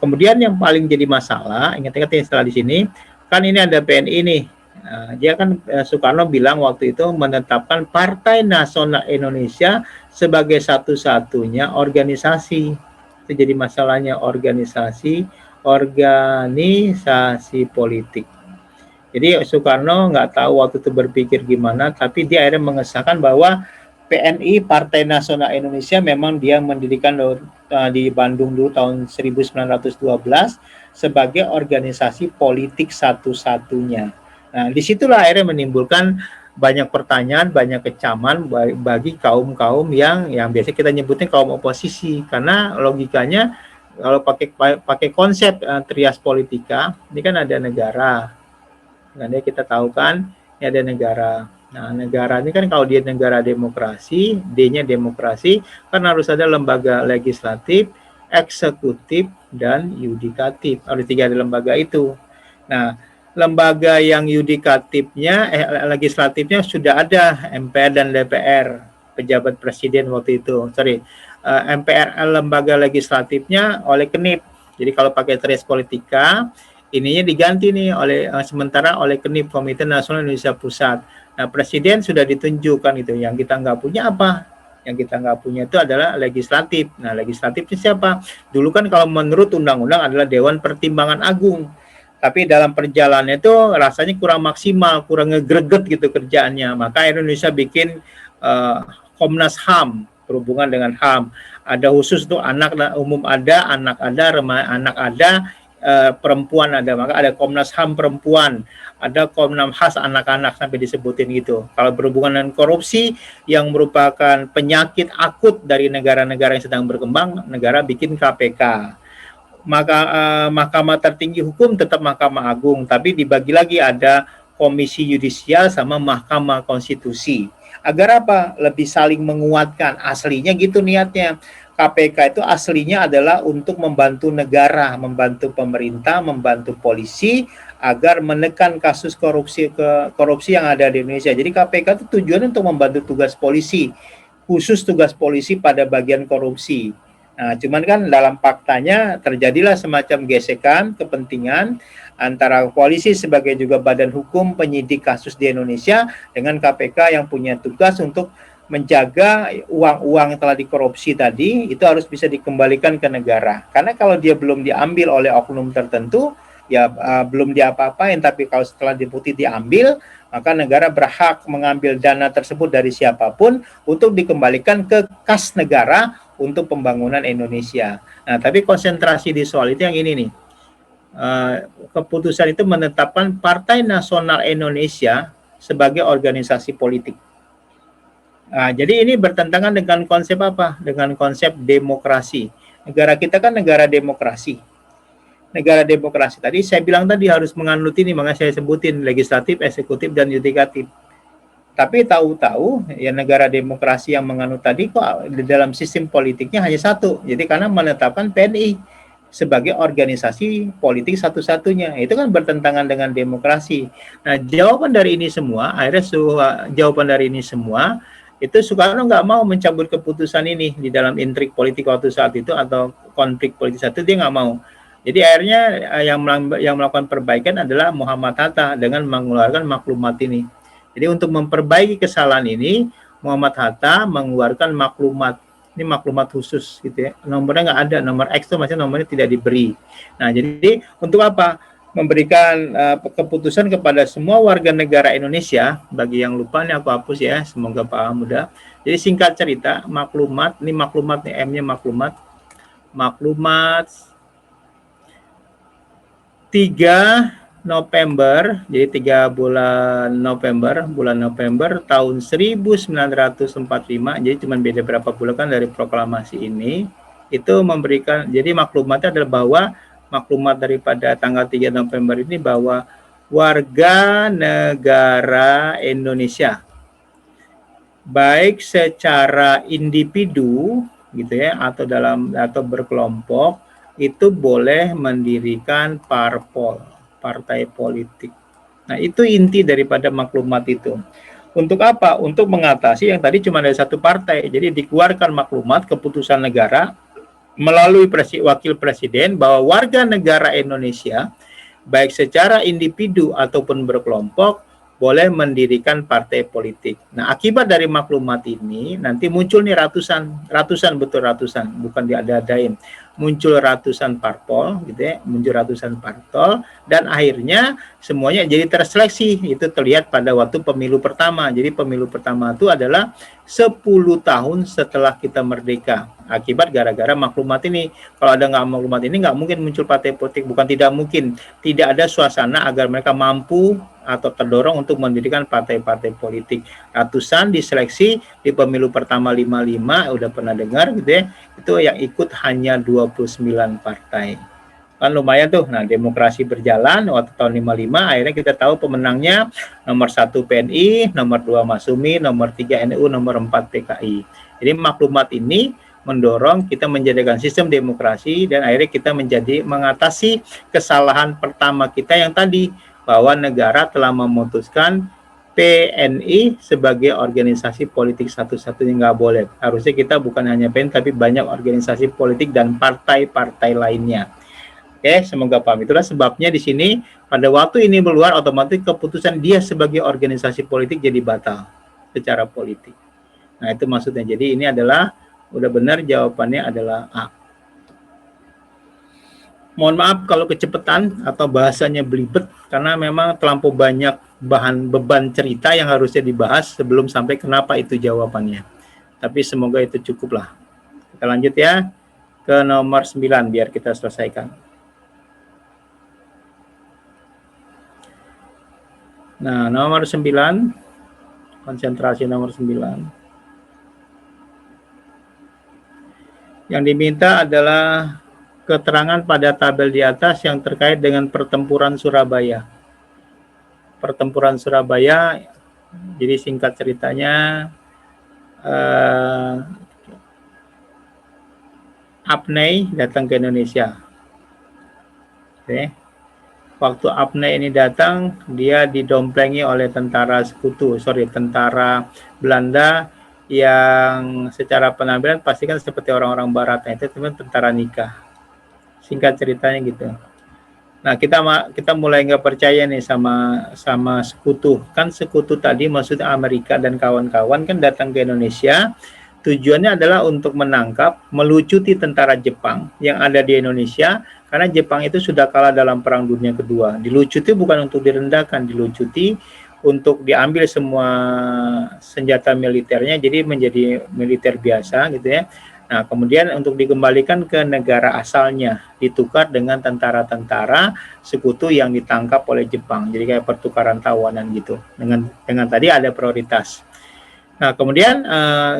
Kemudian yang paling jadi masalah, ingat-ingat setelah di sini, kan ini ada PNI nih. Nah, dia kan Soekarno bilang waktu itu menetapkan Partai Nasional Indonesia sebagai satu-satunya organisasi. Itu jadi masalahnya, organisasi politik. Jadi Soekarno nggak tahu waktu itu berpikir gimana, tapi dia akhirnya mengesahkan bahwa PNI Partai Nasional Indonesia memang dia mendirikan di Bandung dulu tahun 1912 sebagai organisasi politik satu-satunya. Nah, disitulah akhirnya menimbulkan banyak pertanyaan, banyak kecaman bagi kaum-kaum yang biasa kita nyebutnya kaum oposisi, karena logikanya kalau pakai konsep trias politika, ini kan ada negara, nah kita tahu kan ini ada negara. Nah, negara ini kan kalau dia negara demokrasi, D-nya demokrasi, kan harus ada lembaga legislatif, eksekutif, dan yudikatif. Harus 3 lembaga itu. Nah, lembaga yang yudikatifnya, legislatifnya sudah ada MPR dan DPR, pejabat presiden waktu itu. MPR lembaga legislatifnya oleh KNIP. Jadi kalau pakai trias politika, ininya diganti nih sementara oleh KNIP, Komite Nasional Indonesia Pusat. Nah, presiden sudah ditunjukkan itu. Yang kita nggak punya apa? Yang kita nggak punya itu adalah legislatif. Nah, legislatifnya siapa? Dulu kan kalau menurut undang-undang adalah Dewan Pertimbangan Agung. Tapi dalam perjalanan itu rasanya kurang maksimal, kurang ngegreget gitu kerjaannya. Maka Indonesia bikin Komnas HAM, berhubungan dengan HAM. Ada khusus tuh anak umum ada, anak ada, anak ada, perempuan ada. Maka ada Komnas HAM perempuan, ada Komnas HAS anak-anak sampai disebutin gitu. Kalau berhubungan dengan korupsi yang merupakan penyakit akut dari negara-negara yang sedang berkembang, negara bikin KPK. Maka Mahkamah Tertinggi Hukum tetap Mahkamah Agung, tapi dibagi lagi ada Komisi Yudisial sama Mahkamah Konstitusi. Agar apa? Lebih saling menguatkan. Aslinya gitu niatnya. KPK itu aslinya adalah untuk membantu negara, membantu pemerintah, membantu polisi agar menekan kasus korupsi yang ada di Indonesia. Jadi KPK itu tujuannya untuk membantu tugas polisi, khusus tugas polisi pada bagian korupsi. Nah, cuman kan dalam faktanya terjadilah semacam gesekan kepentingan antara polisi sebagai juga badan hukum penyidik kasus di Indonesia dengan KPK yang punya tugas untuk menjaga uang-uang yang telah dikorupsi tadi itu harus bisa dikembalikan ke negara. Karena kalau dia belum diambil oleh oknum tertentu, ya belum diapa-apain, tapi kalau setelah diputi diambil, maka negara berhak mengambil dana tersebut dari siapapun untuk dikembalikan ke kas negara untuk pembangunan Indonesia. Nah, tapi konsentrasi di soal itu yang ini nih. Keputusan itu menetapkan Partai Nasional Indonesia sebagai organisasi politik. Nah, jadi ini bertentangan dengan konsep apa? Dengan konsep demokrasi. Negara kita kan negara demokrasi. Negara demokrasi tadi saya bilang tadi harus menganut ini, makanya saya sebutin legislatif, eksekutif, dan yudikatif. Tapi tahu-tahu ya negara demokrasi yang menganut tadi kok di dalam sistem politiknya hanya satu. Jadi karena menetapkan PNI sebagai organisasi politik satu-satunya, itu kan bertentangan dengan demokrasi. Nah, jawaban dari ini semua, jawaban dari ini semua itu Soekarno nggak mau mencabut keputusan ini di dalam intrik politik waktu saat itu atau konflik politik saat itu, dia nggak mau. Jadi akhirnya yang melakukan perbaikan adalah Muhammad Hatta dengan mengeluarkan maklumat ini. Jadi untuk memperbaiki kesalahan ini, Muhammad Hatta mengeluarkan maklumat. Ini maklumat khusus gitu ya. Nomornya nggak ada, nomor X itu maksudnya nomornya tidak diberi. Nah, jadi untuk apa? Memberikan keputusan kepada semua warga negara Indonesia. Bagi yang lupa nih aku hapus ya, semoga paham mudah. Jadi singkat cerita, maklumat, ini maklumat nih, M-nya maklumat 3 November, jadi 3 bulan November tahun 1945, jadi cuma beda berapa bulan kan dari proklamasi ini, itu memberikan, jadi maklumatnya adalah bahwa maklumat daripada tanggal 3 November ini bahwa warga negara Indonesia, baik secara individu gitu ya, atau berkelompok, itu boleh mendirikan partai politik. Nah, itu inti daripada maklumat itu. Untuk apa? Untuk mengatasi yang tadi cuma ada satu partai. Jadi dikeluarkan maklumat keputusan negara melalui wakil presiden bahwa warga negara Indonesia, baik secara individu ataupun berkelompok, boleh mendirikan partai politik. Nah, akibat dari maklumat ini nanti muncul nih ratusan, bukan diada-adain. Muncul ratusan parpol gitu ya, dan akhirnya semuanya jadi terseleksi. Itu terlihat pada waktu pemilu pertama. Jadi pemilu pertama itu adalah 10 tahun setelah kita merdeka. Akibat gara-gara maklumat ini. Kalau ada nggak maklumat ini nggak mungkin muncul partai politik, bukan tidak mungkin. Tidak ada suasana agar mereka mampu atau terdorong untuk mendirikan partai-partai politik. Ratusan diseleksi di pemilu pertama 55, udah pernah dengar gitu ya, itu yang ikut hanya 29 partai. Kan lumayan tuh. Nah, demokrasi berjalan waktu tahun 55, akhirnya kita tahu pemenangnya nomor 1 PNI, nomor 2 Masumi, nomor 3 NU, nomor 4 PKI. Jadi maklumat ini mendorong kita menjadikan sistem demokrasi, dan akhirnya kita mengatasi kesalahan pertama kita yang tadi, bahwa negara telah memutuskan PNI sebagai organisasi politik satu-satunya. Nggak boleh. Harusnya kita bukan hanya PNI, tapi banyak organisasi politik dan partai-partai lainnya. Oke, semoga paham. Itulah sebabnya di sini pada waktu ini keluar, otomatis keputusan dia sebagai organisasi politik jadi batal secara politik. Nah, itu maksudnya. Jadi ini adalah, udah benar jawabannya adalah A. Mohon maaf kalau kecepatan atau bahasanya belibet, karena memang terlampau banyak beban cerita yang harusnya dibahas sebelum sampai kenapa itu jawabannya. Tapi semoga itu cukup lah. Kita lanjut ya ke nomor 9 biar kita selesaikan. Nah, nomor 9, konsentrasi nomor 9. Yang diminta adalah keterangan pada tabel di atas yang terkait dengan pertempuran Surabaya. Pertempuran Surabaya, jadi singkat ceritanya, Abney datang ke Indonesia. Oke. Waktu Abney ini datang, dia didomplengi oleh tentara Belanda yang secara penampilan pasti kan seperti orang-orang barat. Nah, itu tentara nikah. Singkat ceritanya gitu. Nah, kita mulai nggak percaya nih sama sekutu. Kan sekutu tadi maksudnya Amerika dan kawan-kawan kan datang ke Indonesia Tujuannya adalah untuk menangkap, melucuti tentara Jepang yang ada di Indonesia, karena Jepang itu sudah kalah dalam Perang Dunia Kedua. Dilucuti bukan untuk direndahkan, dilucuti untuk diambil semua senjata militernya, jadi menjadi militer biasa gitu ya. Nah, kemudian untuk dikembalikan ke negara asalnya, ditukar dengan tentara-tentara sekutu yang ditangkap oleh Jepang. Jadi kayak pertukaran tawanan gitu. Dengan tadi ada prioritas. Nah, kemudian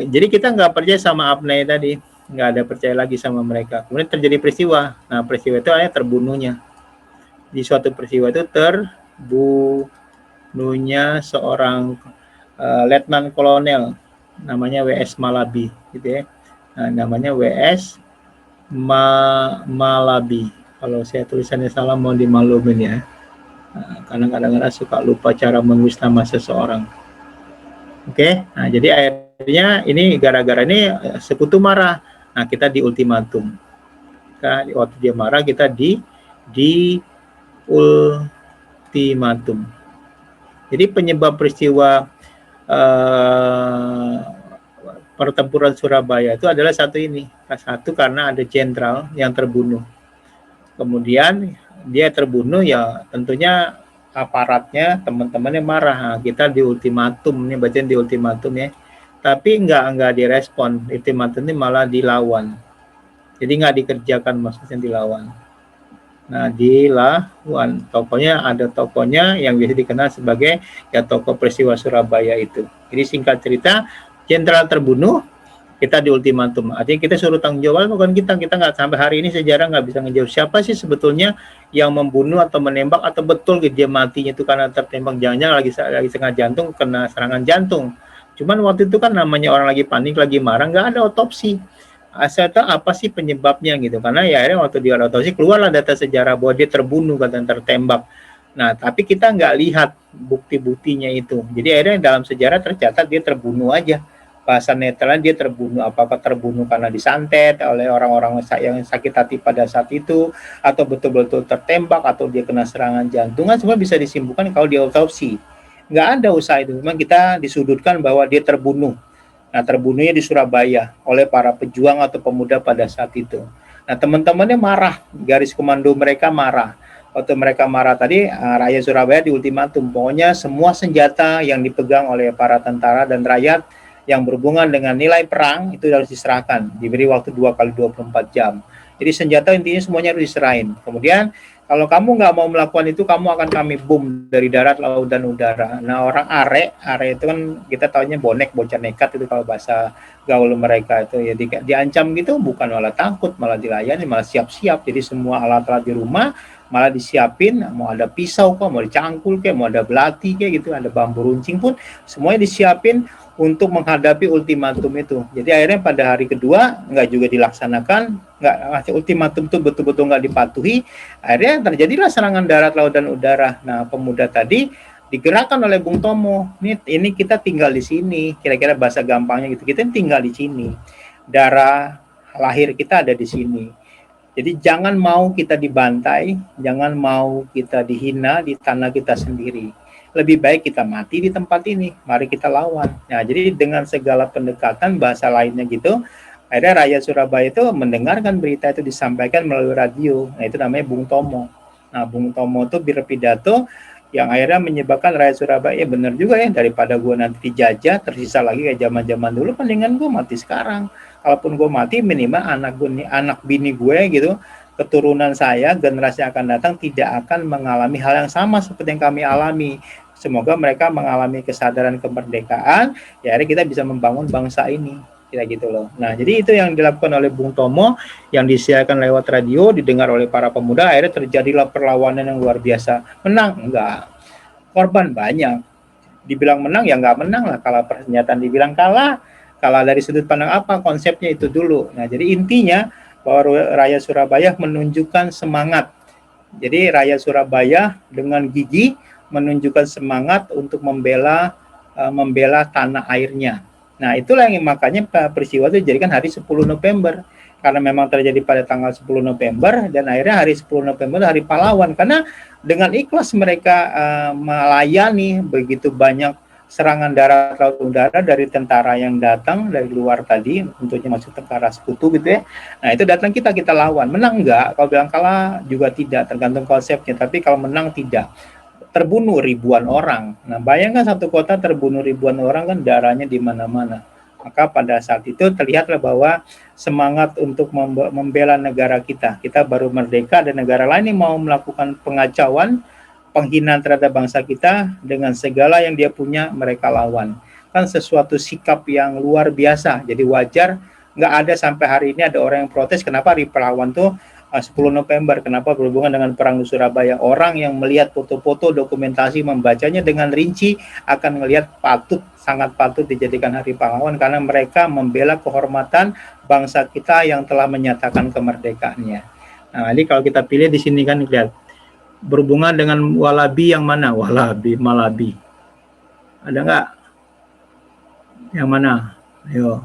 jadi kita nggak percaya sama APNEI tadi, nggak ada percaya lagi sama mereka. Kemudian terjadi peristiwa. Nah, peristiwa itu hanya terbunuhnya. Di suatu peristiwa itu terbunuhnya seorang letnan kolonel, namanya WS Malabi, gitu ya. Nah, namanya WS Malabi. Kalau saya tulisannya salah mohon dimaklumin ya. Karena kadang-kadang suka lupa cara menulis nama seseorang. Oke, nah jadi akhirnya ini gara-gara ini sekutu marah. Nah, kita di ultimatum. Waktu dia marah kita di ultimatum. Jadi penyebab peristiwa pertempuran Surabaya itu adalah satu ini. Satu karena ada jenderal yang terbunuh. Kemudian dia terbunuh ya tentunya aparatnya, teman-temannya marah. Nah, kita di ultimatum, ini bacaan di ultimatum ya. Tapi enggak direspon. Ultimatum ini malah dilawan. Jadi enggak dikerjakan, maksudnya dilawan. Nah, dilawan. Tokohnya ada tokohnya yang biasa dikenal sebagai ya tokoh peristiwa Surabaya itu. Jadi singkat cerita, jenderal terbunuh, kita di ultimatum. Artinya kita suruh tanggung jawab, bukan kita nggak sampai hari ini sejarah nggak bisa ngejawab siapa sih sebetulnya yang membunuh atau menembak, atau betul dia matinya itu karena tertembak, jangan-jangan lagi setengah jantung, kena serangan jantung. Cuman waktu itu kan namanya orang lagi panik, lagi marah, nggak ada otopsi. Asal tahu apa sih penyebabnya gitu, karena ya akhirnya waktu dia otopsi keluarlah data sejarah bahwa dia terbunuh karena tertembak. Nah, tapi kita nggak lihat bukti-buktinya itu. Jadi akhirnya dalam sejarah tercatat dia terbunuh aja. Bahasa netral dia terbunuh, apakah terbunuh karena disantet oleh orang-orang yang sakit hati pada saat itu, atau betul-betul tertembak, atau dia kena serangan jantung, kan semua bisa disimpulkan kalau di autopsi. Nggak ada usaha itu, memang kita disudutkan bahwa dia terbunuh. Nah, terbunuhnya di Surabaya oleh para pejuang atau pemuda pada saat itu. Nah, teman-temannya marah, garis komando mereka marah. Waktu mereka marah tadi, rakyat Surabaya di ultimatum, pokoknya semua senjata yang dipegang oleh para tentara dan rakyat yang berhubungan dengan nilai perang itu harus diserahkan, diberi waktu 2 kali 24 jam. Jadi senjata intinya semuanya harus diserahin. Kemudian kalau kamu nggak mau melakukan itu, kamu akan kami bom dari darat, laut, dan udara. Nah, orang are itu kan kita taunya bonek, bocah nekat itu kalau bahasa gaul mereka itu ya diancam gitu, bukan malah takut, malah dilayani, malah siap-siap. Jadi semua alat-alat di rumah malah disiapin, mau ada pisau kok, mau dicangkul kayak, mau ada belati kayak gitu, ada bambu runcing pun semuanya disiapin untuk menghadapi ultimatum itu. Jadi akhirnya pada hari kedua nggak juga dilaksanakan, nggak, ultimatum itu betul-betul nggak dipatuhi. Akhirnya terjadilah serangan darat, laut, dan udara. Nah, pemuda tadi digerakkan oleh Bung Tomo. Ini kita tinggal di sini, kira-kira bahasa gampangnya gitu. Kita tinggal di sini, darah lahir kita ada di sini. Jadi jangan mau kita dibantai, jangan mau kita dihina di tanah kita sendiri. Lebih baik kita mati di tempat ini, mari kita lawan. Nah, jadi dengan segala pendekatan bahasa lainnya gitu, akhirnya rakyat Surabaya itu mendengarkan berita itu disampaikan melalui radio. Nah, itu namanya Bung Tomo. Nah, Bung Tomo itu berpidato yang akhirnya menyebabkan rakyat Surabaya, ya benar juga ya, daripada gue nanti dijajah, tersisa lagi kayak zaman-zaman dulu, mendingan gue mati sekarang. Kalaupun gue mati, minimal anak bini gue gitu, keturunan saya, generasi yang akan datang tidak akan mengalami hal yang sama seperti yang kami alami. Semoga mereka mengalami kesadaran kemerdekaan, ya akhirnya kita bisa membangun bangsa ini, kira gitu loh. Nah, jadi itu yang dilakukan oleh Bung Tomo, yang disiarkan lewat radio, didengar oleh para pemuda, akhirnya terjadilah perlawanan yang luar biasa. Menang? Enggak. Korban banyak. Dibilang menang, ya enggak menang lah. Kalau pernyataan dibilang kalah dari sudut pandang apa? Konsepnya itu dulu. Nah, jadi intinya bahwa rakyat Surabaya menunjukkan semangat. Jadi rakyat Surabaya dengan gigih menunjukkan semangat untuk membela tanah airnya. Nah, itulah yang makanya peristiwa itu dijadikan hari 10 November. Karena memang terjadi pada tanggal 10 November, dan akhirnya hari 10 November hari pahlawan. Karena dengan ikhlas mereka melayani begitu banyak serangan darat laut udara dari tentara yang datang dari luar tadi, tentunya masuk tentara sekutu gitu ya. Nah itu datang kita lawan. Menang enggak? Kalau bilang kalah juga tidak, tergantung konsepnya. Tapi kalau menang tidak. Terbunuh ribuan orang. Nah bayangkan satu kota terbunuh ribuan orang kan darahnya di mana-mana. Maka pada saat itu terlihatlah bahwa semangat untuk membela negara kita baru merdeka dan negara lain yang mau melakukan pengacauan, penghinaan terhadap bangsa kita dengan segala yang dia punya mereka lawan. Kan sesuatu sikap yang luar biasa. Jadi wajar nggak ada sampai hari ini ada orang yang protes kenapa hari pahlawan tuh 10 November, kenapa berhubungan dengan Perang di Surabaya. Orang yang melihat foto-foto, dokumentasi, membacanya dengan rinci akan melihat sangat patut dijadikan Hari Pahlawan karena mereka membela kehormatan bangsa kita yang telah menyatakan kemerdekaannya. Nah, ini kalau kita pilih di sini kan lihat berhubungan dengan Walabi yang mana? Malabi. Ada nggak? Yang mana? Ayo.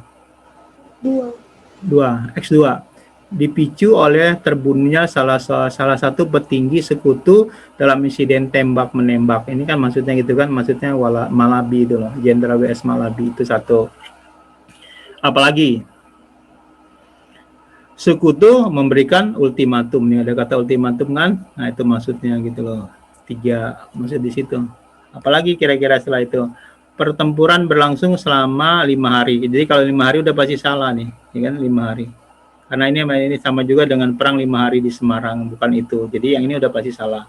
2. X2. Dipicu oleh terbunuhnya salah satu petinggi sekutu dalam insiden tembak menembak. Ini kan maksudnya gitu kan, maksudnya Malabi itu loh, Jenderal WS Malabi itu satu. Apalagi sekutu memberikan ultimatum, nih ada kata ultimatum kan, nah itu maksudnya gitu loh. 3 maksud di situ. Apalagi kira-kira setelah itu pertempuran berlangsung selama 5 hari. Jadi kalau 5 hari udah pasti salah nih, ya kan 5 hari. Karena ini sama juga dengan perang 5 hari di Semarang, bukan itu. Jadi yang ini udah pasti salah.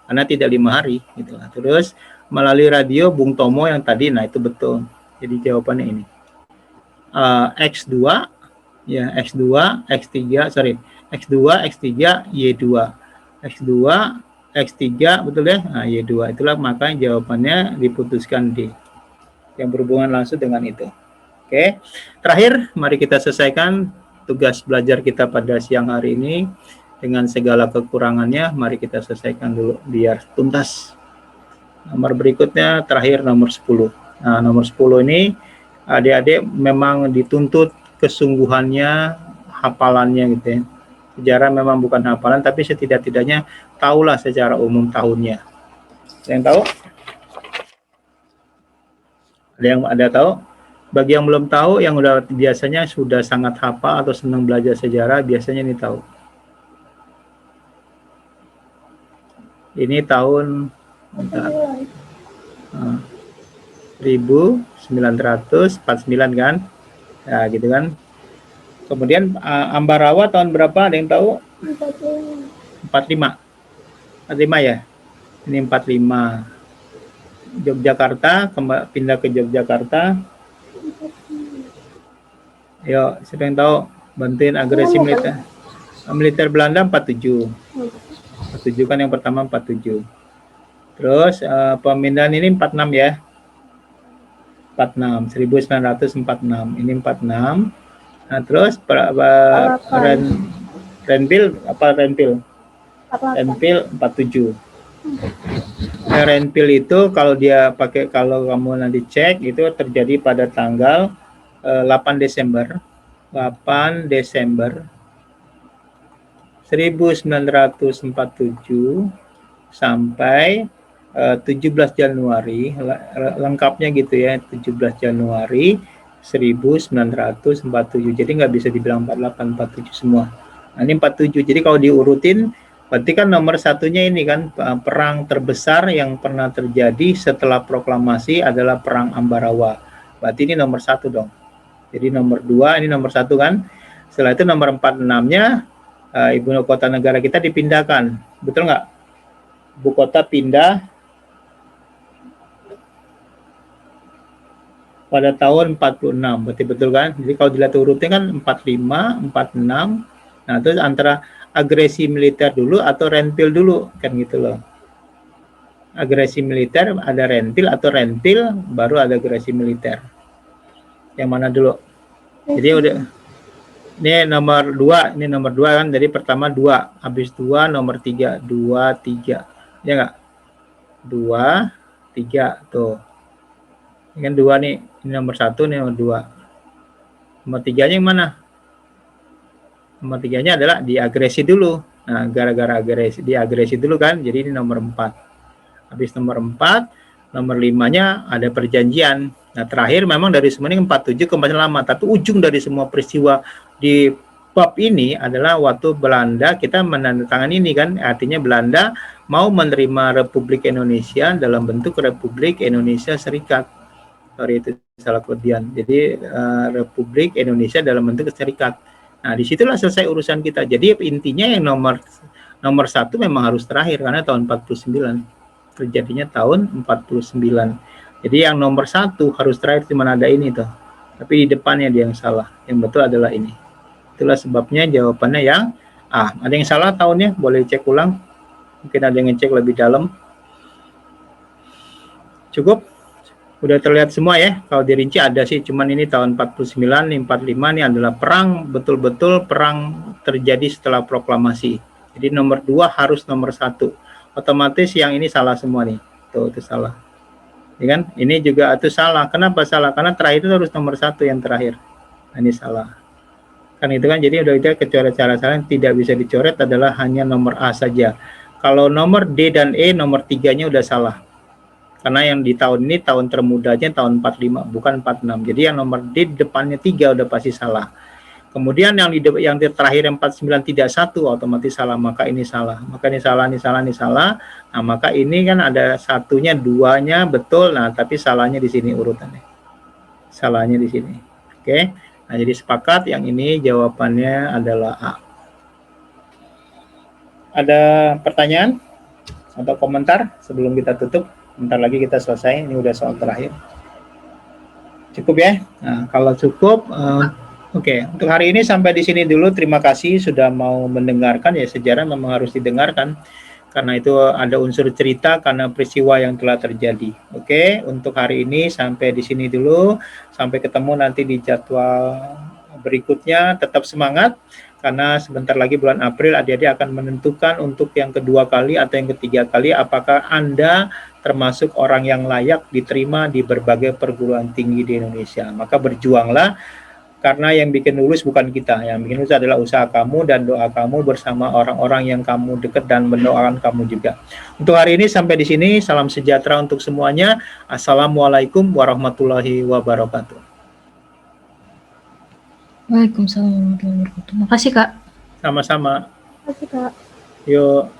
Karena tidak 5 hari gitu. Terus melalui radio Bung Tomo yang tadi, nah itu betul. Jadi jawabannya ini. X2 ya, X2, X3, X2, X3, Y2. X2, X3 betul ya? Nah, Y2 itulah makanya jawabannya diputuskan D. Yang berhubungan langsung dengan itu. Oke. Terakhir, mari kita selesaikan tugas belajar kita pada siang hari ini dengan segala kekurangannya. Mari kita selesaikan dulu biar tuntas. Nomor berikutnya terakhir nomor 10. Nah, nomor 10 ini adik-adik memang dituntut kesungguhannya, hafalannya gitu ya. Sejarah memang bukan hafalan tapi setidak-tidaknya tahulah secara umum tahunnya. Ada yang tahu? Ada tahu? Bagi yang belum tahu, yang udah biasanya sudah sangat hafal atau senang belajar sejarah, biasanya ini tahu. Ini tahun 1949 kan? Nah, gitu kan. Kemudian Ambarawa tahun berapa? Ada yang tahu? 45. 45 ya? Ini 45. Yogyakarta, pindah ke Yogyakarta. Yo, siapa yang tahu? Bantuin agresi militer. Militer Belanda 47. 47 kan yang pertama 47. Terus pemindahan ini 46 ya. 46, 1946. Ini 46. Nah, terus Renpil apa Renpil? Renpil 47. Nah, Renpil itu kalau kamu nanti cek itu terjadi pada tanggal 8 Desember 1947 sampai 17 Januari lengkapnya gitu ya, 17 Januari 1947. Jadi nggak bisa dibilang 48 47 semua. Nah, ini 47. Jadi kalau diurutin berarti kan nomor satunya ini kan perang terbesar yang pernah terjadi setelah proklamasi adalah perang Ambarawa. Berarti ini nomor 1 dong. Jadi nomor 2, ini nomor 1 kan. Setelah itu nomor 46-nya ibu kota negara kita dipindahkan. Betul nggak? Ibu kota pindah pada tahun 46. Berarti betul kan? Jadi kalau dilihat urutnya kan 45, 46. Nah, terus antara agresi militer dulu atau renpil dulu kan gitu loh. Agresi militer ada renpil atau renpil baru ada agresi militer. Yang mana dulu? Jadi udah ini nomor 2, kan. Jadi pertama 2, habis 2 nomor 3, 2 3. Ya enggak? 2 3 tuh. Ini kan 2 nih. Ini nomor 1, ini nomor 2. Nomor 3-nya yang mana? Nomor 3-nya adalah diagresi dulu. Nah, gara-gara diagresi dulu kan. Jadi ini nomor 4. Habis nomor 4 Nomor 5-nya ada perjanjian. Nah, terakhir memang dari semua ini 47 ke lama, tapi ujung dari semua peristiwa di bab ini adalah waktu Belanda kita menandatangani ini kan, artinya Belanda mau menerima Republik Indonesia dalam bentuk Republik Indonesia Serikat. Sorry, itu salah kelebihan. Jadi Republik Indonesia dalam bentuk serikat. Nah, disitulah selesai urusan kita. Jadi intinya yang nomor 1 memang harus terakhir karena tahun 49. Terjadinya tahun 49. Jadi yang nomor 1 harus terakhir, cuma ada ini tuh. Tapi di depannya dia yang salah. Yang betul adalah ini. Itulah sebabnya jawabannya yang A. Ada yang salah tahunnya? Boleh cek ulang. Mungkin ada yang ngecek lebih dalam. Cukup? Udah terlihat semua ya, kalau dirinci ada sih, cuman ini tahun 49, 45 ini adalah perang, betul-betul perang terjadi setelah proklamasi. Jadi nomor 2 harus nomor 1. Otomatis yang ini salah semua nih, tuh itu salah. Ya kan? Ini juga itu salah. Kenapa salah? Karena terakhir itu harus nomor 1 yang terakhir. Nah, ini salah. Kan itu kan, jadi udah itu kecoret, cara salah yang tidak bisa dicoret adalah hanya nomor A saja. Kalau nomor D dan E, nomor 3-nya udah salah. Karena yang di tahun ini tahun termudanya tahun 45, bukan 46. Jadi yang nomor D depannya 3 udah pasti salah. Kemudian yang terakhir yang 49 tidak 1 otomatis salah, maka ini salah. Maka ini salah, ini salah, ini salah. Nah, maka ini kan ada satunya, 2-nya betul. Nah, tapi salahnya di sini urutannya. Salahnya di sini. Oke. Nah, jadi sepakat yang ini jawabannya adalah A. Ada pertanyaan atau komentar sebelum kita tutup? Bentar lagi kita selesai, ini udah soal terakhir. Cukup ya? Nah, kalau cukup, oke. Untuk hari ini sampai di sini dulu. Terima kasih sudah mau mendengarkan ya, sejarah memang harus didengarkan. Karena itu ada unsur cerita karena peristiwa yang telah terjadi. Oke, untuk hari ini sampai di sini dulu. Sampai ketemu nanti di jadwal berikutnya. Tetap semangat. Karena sebentar lagi bulan April adik-adik akan menentukan untuk yang kedua kali atau yang ketiga kali apakah Anda termasuk orang yang layak diterima di berbagai perguruan tinggi di Indonesia. Maka berjuanglah, karena yang bikin lulus bukan kita, yang bikin lulus adalah usaha kamu dan doa kamu bersama orang-orang yang kamu dekat dan mendoakan kamu juga. Untuk hari ini sampai di sini, salam sejahtera untuk semuanya. Assalamualaikum warahmatullahi wabarakatuh. Waalaikumsalam warahmatullahi wabarakatuh. Makasih, Kak. Sama-sama. Makasih, Kak. Yuk.